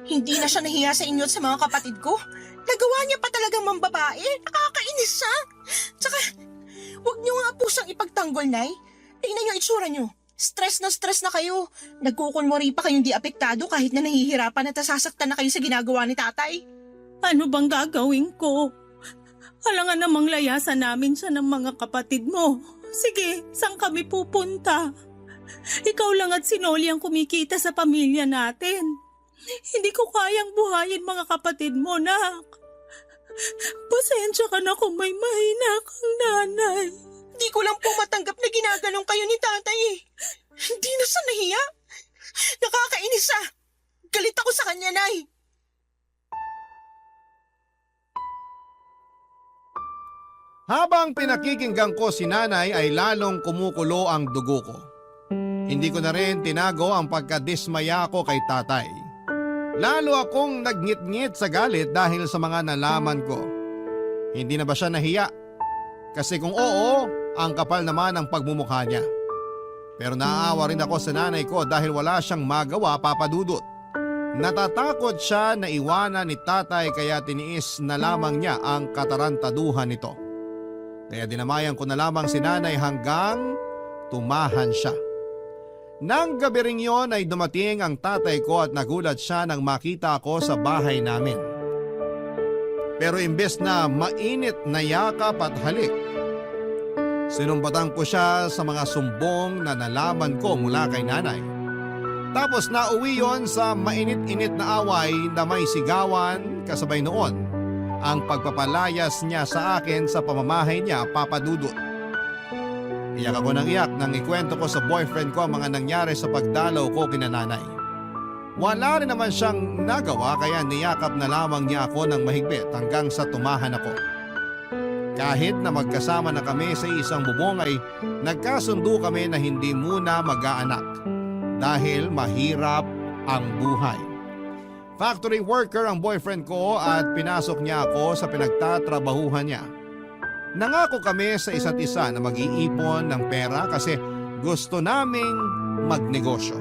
Hindi na siya nahiya sa inyo at sa mga kapatid ko. Nagawa niya pa talagang mambabae. Nakakainis siya. Tsaka, huwag niyo nga po siyang ipagtanggol, Nay. Tingnan niyo itsura niyo. Stress na kayo. Nagkukunwari pa kayong di apektado kahit na nahihirapan at nasasaktan na kayo sa ginagawa ni tatay. Ano bang gagawin ko? Alangan namang layasan namin siya ng mga kapatid mo. Sige, saan kami pupunta? Ikaw lang at si Noli ang kumikita sa pamilya natin. Hindi ko kayang buhayin mga kapatid mo, nak. Pasensya ka na kung may mahina kang nanay. Di ko lang po matanggap na ginaganong kayo ni tatay eh. Hindi na siya nahiya. Nakakainis siya. Galit ako sa kanya, Nay. Habang pinakikinggan ko si nanay ay lalong kumukulo ang dugo ko. Hindi ko na rin tinago ang pagkadismaya ko kay tatay. Lalo akong nagngit-ngit sa galit dahil sa mga nalaman ko. Hindi na ba siya nahiya? Kasi kung oo, ang kapal naman ang pagmumukha niya. Pero naaawa rin ako sa nanay ko dahil wala siyang magawa, Papa Dudut. Natatakot siya na iwanan ni tatay kaya tiniis na lamang niya ang katarantaduhan nito. Kaya dinamayan ko na lamang si nanay hanggang tumahan siya. Nang gabi ring yon ay dumating ang tatay ko at nagulat siya nang makita ako sa bahay namin. Pero imbes na mainit na yakap at halik, sinumbatan ko siya sa mga sumbong na nalaman ko mula kay nanay. Tapos nauwi yon sa mainit-init na away na may sigawan kasabay noon ang pagpapalayas niya sa akin sa pamamahay niya, Papa Dudut. Iyak ako ng iyak nang ikwento ko sa boyfriend ko ang mga nangyari sa pagdalaw ko kina nanay. Wala rin naman siyang nagawa kaya niyakap na lamang niya ako ng mahigpit hanggang sa tumahan ako. Kahit na magkasama na kami sa isang bubong ay nagkasundo kami na hindi muna mag-aanak dahil mahirap ang buhay. Factory worker ang boyfriend ko at pinasok niya ako sa pinagtatrabahuhan niya. Nangako kami sa isa't isa na mag-iipon ng pera kasi gusto naming magnegosyo.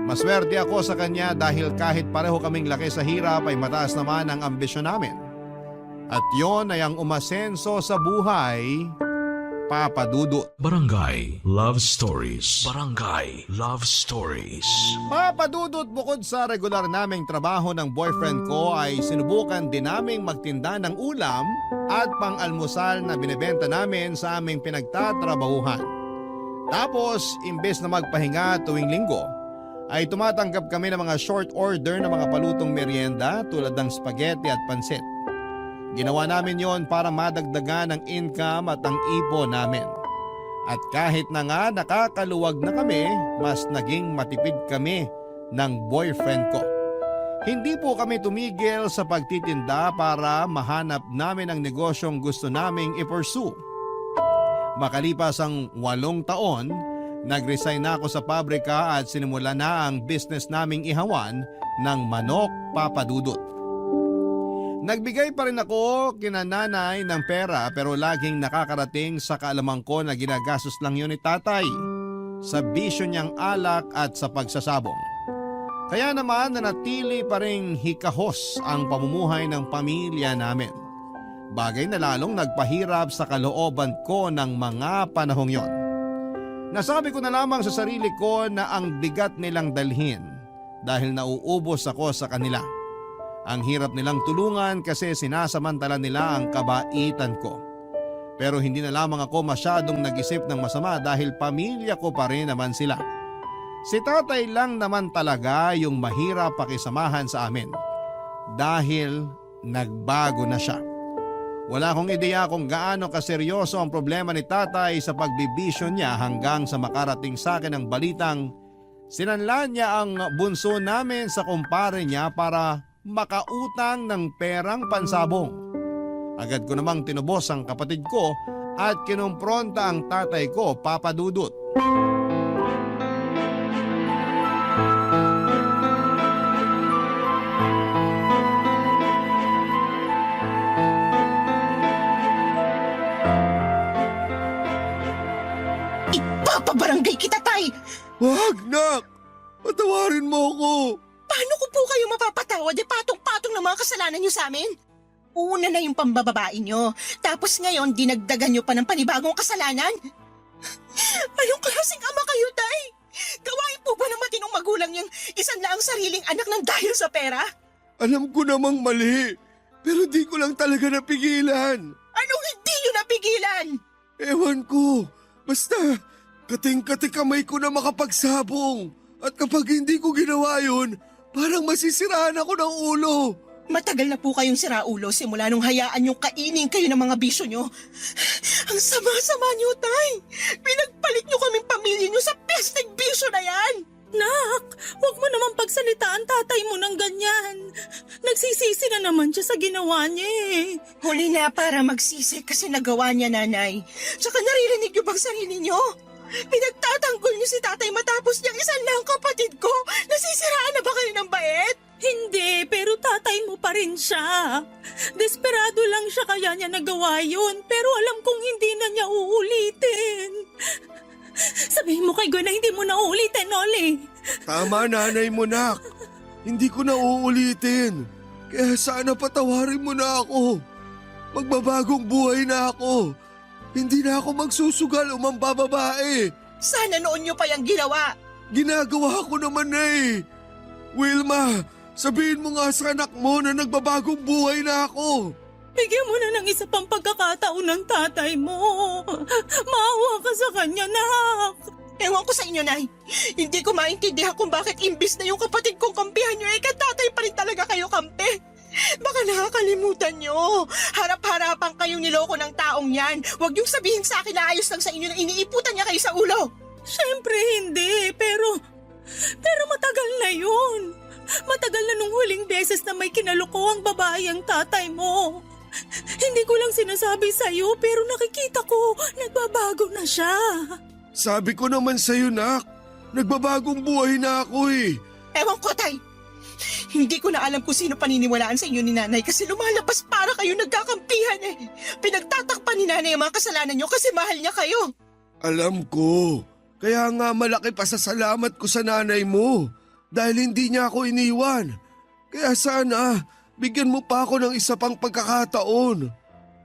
Maswerte ako sa kanya dahil kahit pareho kaming laki sa hirap ay mataas naman ang ambisyon namin. At yon ay ang umasenso sa buhay, Papa Dudut. Barangay Love Stories. Barangay Love Stories. Papa Dudut, bukod sa regular naming trabaho ng boyfriend ko ay sinubukan din naming magtinda ng ulam at pang-almusal na binibenta namin sa aming pinagtatrabahuhan. Tapos, imbes na magpahinga tuwing linggo, ay tumatanggap kami ng mga short order na mga palutong merienda tulad ng spaghetti at pansit. Ginawa namin yon para madagdagan ang income at ang ipon namin. At kahit na nga nakakaluwag na kami, mas naging matipid kami ng boyfriend ko. Hindi po kami tumigil sa pagtitinda para mahanap namin ang negosyong gusto naming i-pursue. Makalipas ang 8 taon, nag-resign na ako sa pabrika at sinimula na ang business naming ihawan ng manok, Papa Dudut. Nagbigay pa rin ako kina nanay ng pera pero laging nakakarating sa kaalaman ko na ginagastos lang yun ni tatay sa bisyo niyang alak at sa pagsasabong. Kaya naman nanatili pa rin hikahos ang pamumuhay ng pamilya namin. Bagay na lalong nagpahirap sa kalooban ko ng mga panahong yon. Nasabi ko na lamang sa sarili ko na ang bigat nilang dalhin dahil nauubos ako sa kanila. Ang hirap nilang tulungan kasi sinasamantala nila ang kabaitan ko. Pero hindi na lamang ako masyadong nag-isip ng masama dahil pamilya ko pa rin naman sila. Si tatay lang naman talaga yung mahirap pakisamahan sa amin dahil nagbago na siya. Wala akong ideya kung gaano kaseryoso ang problema ni tatay sa pagbibisyo niya hanggang sa makarating sa akin ang balitang sinanlan niya ang bunso namin sa kumpare niya para makautang ng perang pansabong. Agad ko namang tinubos ang kapatid ko at kinumpronta ang tatay ko, Papa Dudut. Ipapabarangay kita, tay! Wag, nak! Patawarin mo ako! Paano ko po kayo mapapatawad? Patong-patong ng mga kasalanan niyo sa amin. Una na yung pambababae niyo. Tapos ngayon, dinagdagan niyo pa ng panibagong kasalanan. Anong klaseng ama kayo, tay? Gawain po ba ng matinong magulang yung isang na ang sariling anak ng dahil sa pera? Alam ko namang mali, pero di ko lang talaga napigilan. Anong hindi niyo napigilan? Ewan ko, basta kating-kati kamay ko na makapagsabong. At kapag hindi ko ginawa yun, parang masisiraan ako ng ulo. Matagal na po kayong siraulo simula nung hayaan yung kainin kayo ng mga bisyo nyo. Ang sama-sama nyo, tay! Pinagpalit nyo kaming pamilya nyo sa pesteng bisyo na yan! Nak, huwag mo naman pagsalitaan tatay mo ng ganyan. Nagsisisi na naman siya sa ginawa niya eh. Huli na para magsisi kasi nagawa niya, nanay. Tsaka naririnig nyo bang sarili nyo? Pinagtatanggol niyo si tatay matapos niyang isan lang kapatid ko. Nasisiraan na ba kayo ng bait? Hindi, pero tatay mo pa rin siya. Desperado lang siya kaya niya nagawa yun, pero alam kong hindi na niya uulitin. Sabihin mo kay Gwen na hindi mo na uulitin, Noli. Tama, nanay mo, nak. Hindi ko na uulitin. Kaya sana patawarin mo na ako. Magbabagong buhay na ako. Hindi na ako magsusugal o mambababae. Sana noon niyo pa yung ginawa. Ginagawa ko naman na eh. Wilma, sabihin mo nga sa anak mo na nagbabagong buhay na ako. Bigyan mo na ng isa pang pagkakataon ng tatay mo. Maawa ka sa kanya, nak. Ewan ko sa inyo, Nay. Hindi ko maintindihan kung bakit imbis na yung kapatid kong kampihan niyo, katatay pa rin talaga kayo kampi. Baka nakakalimutan niyo. Harap-harapan kayong niloko ng taong yan. Huwag niyong sabihin sa akin na ayos lang sa inyo na iniiputan niya kayo sa ulo. Siyempre hindi, pero matagal na yun. Matagal na nung huling beses na may kinaloko ang babae ang tatay mo. Hindi ko lang sinasabi sa'yo pero nakikita ko, nagbabago na siya. Sabi ko naman sa'yo, nak. Nagbabagong buhay na ako eh. Ewan ko, Tay. Hindi ko na alam kung sino paniniwalaan sa inyo ni Nanay kasi lumalabas para kayo nagkakampihan eh. Pinagtatakpan ni Nanay ang mga kasalanan niyo kasi mahal niya kayo. Alam ko. Kaya nga malaki pasasalamat ko sa nanay mo. Dahil hindi niya ako iniwan. Kaya sana, bigyan mo pa ako ng isa pang pagkakataon.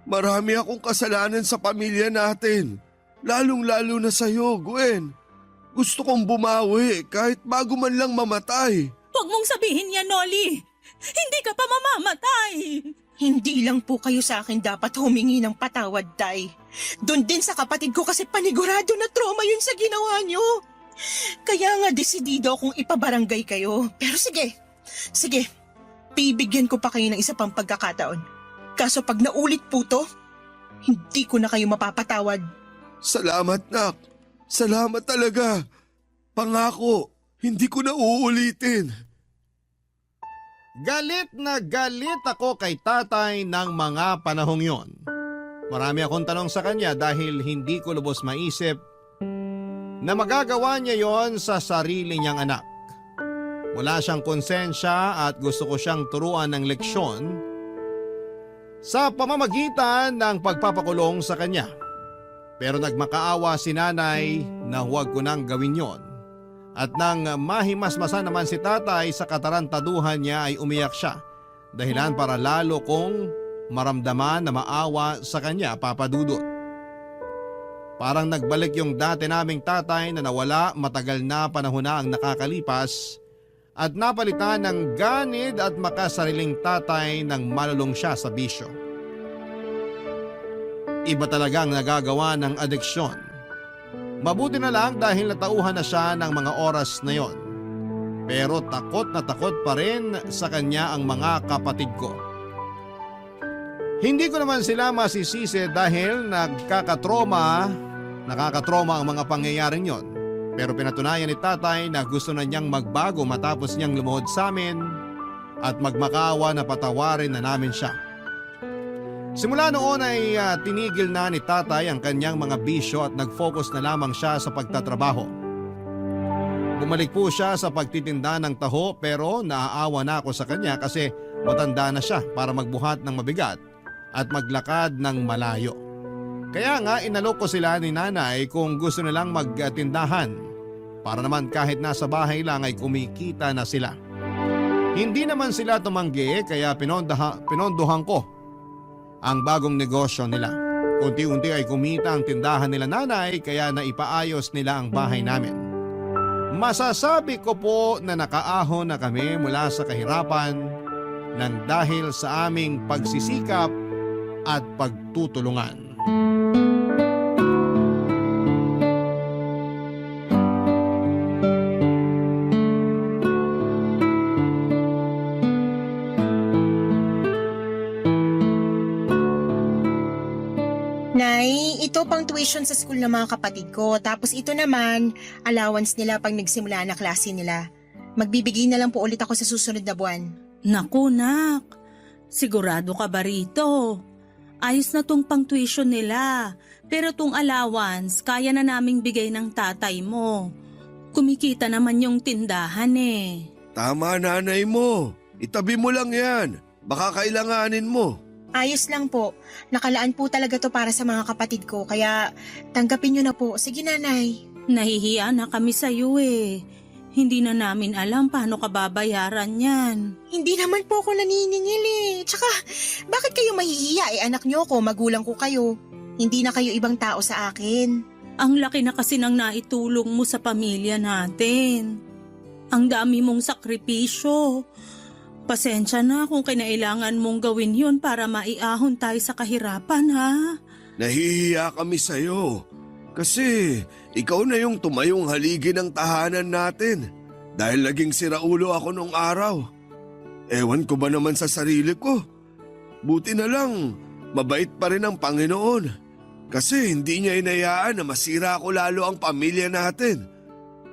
Marami akong kasalanan sa pamilya natin. Lalong-lalo na sa'yo, Gwen. Gusto kong bumawi kahit bago man lang mamatay. Huwag mong sabihin yan, Noli. Hindi ka pa mamamatay. Hindi lang po kayo sa akin dapat humingi ng patawad, Tay. Doon din sa kapatid ko kasi panigurado na trauma yun sa ginawa niyo. Kaya nga desidido akong ipabarangay kayo. Pero sige, bibigyan ko pa kayo ng isa pang pagkakataon. Kaso pag naulit po to, hindi ko na kayo mapapatawad. Salamat, nak. Salamat talaga. Pangako, hindi ko na uulitin. Galit na galit ako kay tatay ng mga panahong yon. Marami akong tanong sa kanya dahil hindi ko lubos maisip na magagawa niya yon sa sarili niyang anak. Wala siyang konsensya at gusto ko siyang turuan ng leksyon sa pamamagitan ng pagpapakulong sa kanya. Pero nagmakaawa si nanay na huwag ko nang gawin yon. At nang mahimasmasa naman si tatay sa katarantaduhan niya ay umiyak siya. Dahilan para lalo kong maramdaman na maawa sa kanya, Papa Dudut. Parang nagbalik yung dati naming tatay na nawala matagal na panahon na ang nakakalipas at napalitan ng ganid at makasariling tatay nang malulong siya sa bisyo. Iba talagang nagagawa ng adeksyon. Mabuti na lang dahil natauhan na siya ng mga oras na yon. Pero takot na takot pa rin sa kanya ang mga kapatid ko. Hindi ko naman sila masisisi dahil nakakatroma ang mga pangyayaring yon. Pero pinatunayan ni tatay na gusto na niyang magbago matapos niyang lumuhod sa amin at magmakaawa na patawarin na namin siya. Simula noon ay tinigil na ni tatay ang kanyang mga bisyo at nag-focus na lamang siya sa pagtatrabaho. Bumalik po siya sa pagtitinda ng taho pero naaawa na ako sa kanya kasi matanda na siya para magbuhat ng mabigat at maglakad ng malayo. Kaya nga inalok ko sila ni nanay kung gusto nilang magtindahan para naman kahit nasa bahay lang ay kumikita na sila. Hindi naman sila tumanggi kaya pinondohan ko ang bagong negosyo nila. Unti-unti ay kumita ang tindahan nila nanay kaya naipaayos nila ang bahay namin. Masasabi ko po na nakaahon na kami mula sa kahirapan nang dahil sa aming pagsisikap at pagtutulungan. Nay, ito pang tuition sa school ng mga kapatid ko. Tapos ito naman, allowance nila pag nagsimula na klase nila. Magbibigay na lang po ulit ako sa susunod na buwan. Naku, nak. Sigurado ka ba rito? Ayos na tong pang-tuition nila. Pero tong allowance, kaya na naming bigay ng tatay mo. Kumikita naman yung tindahan eh. Tama, nanay mo. Itabi mo lang yan. Baka kailanganin mo. Ayos lang po. Nakalaan po talaga to para sa mga kapatid ko, kaya tanggapin nyo na po. Sige, nanay. Nahihiya na kami sa'yo eh. Hindi na namin alam paano ka babayaran yan. Hindi naman po ako naniningil eh. Tsaka, bakit kayo mahihiya? Anak nyo ko, magulang ko kayo. Hindi na kayo ibang tao sa akin. Ang laki na kasi ng naitulong mo sa pamilya natin. Ang dami mong sakripisyo. Pasensya na kung kinailangan mong gawin yun para maiahon tayo sa kahirapan, ha? Nahihiya kami sa'yo. Kasi ikaw na yung tumayong haligi ng tahanan natin. Dahil naging siraulo ako nung araw. Ewan ko ba naman sa sarili ko. Buti na lang, mabait pa rin ang Panginoon. Kasi hindi niya inayaan na masira ko lalo ang pamilya natin.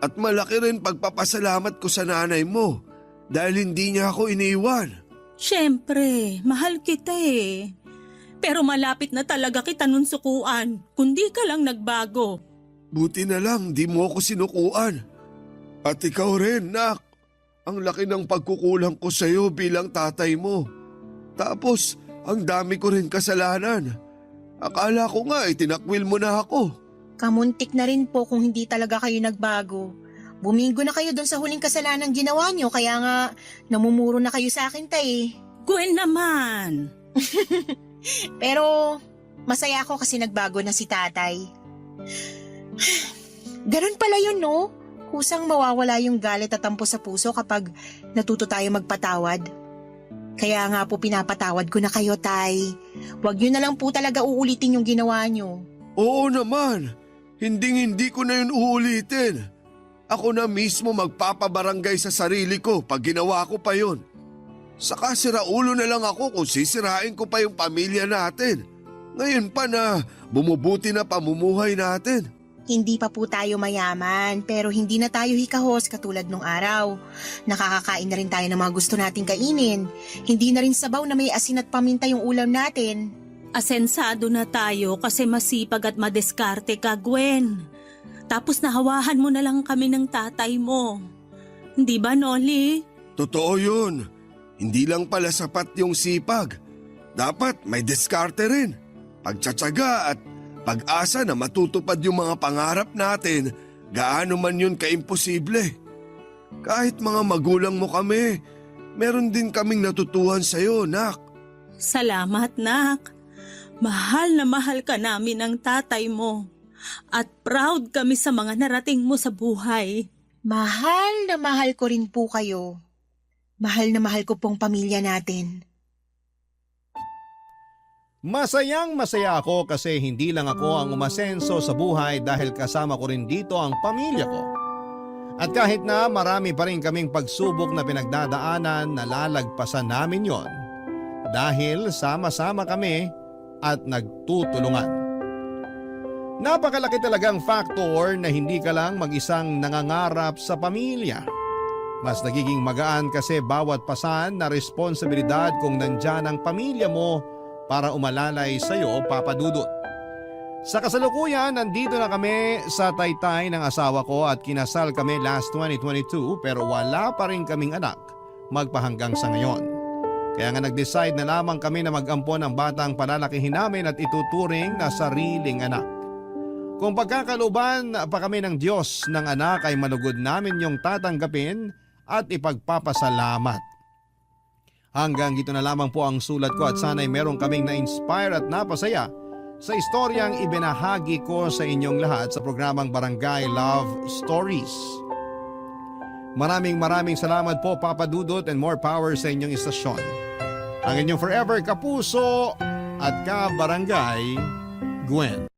At malaki rin pagpapasalamat ko sa nanay mo dahil hindi niya ako iniwan. Siyempre, mahal kita eh. Pero malapit na talaga kita nun sukuan, kundi ka lang nagbago. Buti na lang di mo ako sinukuan. At ikaw rin, nak. Ang laki ng pagkukulang ko sa'yo bilang tatay mo. Tapos, ang dami ko rin kasalanan. Akala ko nga itinakwil mo na ako. Kamuntik na rin po kung hindi talaga kayo nagbago. Bumigo na kayo doon sa huling kasalanang ginawa nyo, kaya nga namumuro na kayo sa akin, tay. Gwen naman! Pero masaya ako kasi nagbago na si tatay. Ganun pala yun, no? Kusang mawawala yung galit at tampo sa puso kapag natuto tayo magpatawad. Kaya nga po pinapatawad ko na kayo, tay. Huwag nyo na lang po talaga uulitin yung ginawa nyo. Oo naman. Hindi ko na yun uulitin. Ako na mismo magpapabarangay sa sarili ko pag ginawa ko pa yun. Saka siraulo na lang ako kung sisirain ko pa yung pamilya natin. Ngayon pa na bumubuti na pamumuhay natin. Hindi pa po tayo mayaman, pero hindi na tayo hikahos katulad nung araw. Nakakakain na rin tayo ng mga gusto nating kainin. Hindi na rin sabaw na may asin at paminta yung ulam natin. Asensado na tayo kasi masipag at madeskarte ka, Gwen. Tapos nahawahan mo na lang kami ng tatay mo. Hindi ba, Noli? Totoo yun. Hindi lang pala sapat yung sipag. Dapat may diskarte rin. Pagtsatsaga at pag-asa na matutupad yung mga pangarap natin, gaano man yun kaimposible. Kahit mga magulang mo kami, meron din kaming natutuhan sa'yo, nak. Salamat, nak. Mahal na mahal ka namin ng tatay mo. At proud kami sa mga narating mo sa buhay. Mahal na mahal ko rin po kayo. Mahal na mahal ko pong pamilya natin. Masayang masaya ako kasi hindi lang ako ang umasenso sa buhay dahil kasama ko rin dito ang pamilya ko. At kahit na marami pa rin kaming pagsubok na pinagdadaanan, nalalagpasan namin yon dahil sama-sama kami at nagtutulungan. Napakalaki talagang factor na hindi ka lang mag-isang nangangarap sa pamilya. Mas nagiging magaan kasi bawat pasan na responsibilidad kung nandyan ang pamilya mo para umalalay sa iyo, Papa Dudut. Sa kasalukuyan, nandito na kami sa taytay ng asawa ko at kinasal kami last 2022 pero wala pa rin kaming anak magpahanggang sa ngayon. Kaya nga nag-decide na lamang kami na mag-ampon ng batang palalakihin namin at ituturing na sariling anak. Kung pagkakaluban pa kami ng Diyos ng anak ay malugod namin yung tatanggapin at ipagpapasalamat. Hanggang dito na lamang po ang sulat ko at sana'y meron kaming na-inspire at napasaya sa istoryang ibinahagi ko sa inyong lahat sa programang Barangay Love Stories. Maraming salamat po, Papa Dudut, and more power sa inyong istasyon. Ang inyong forever kapuso at ka-barangay, Gwen.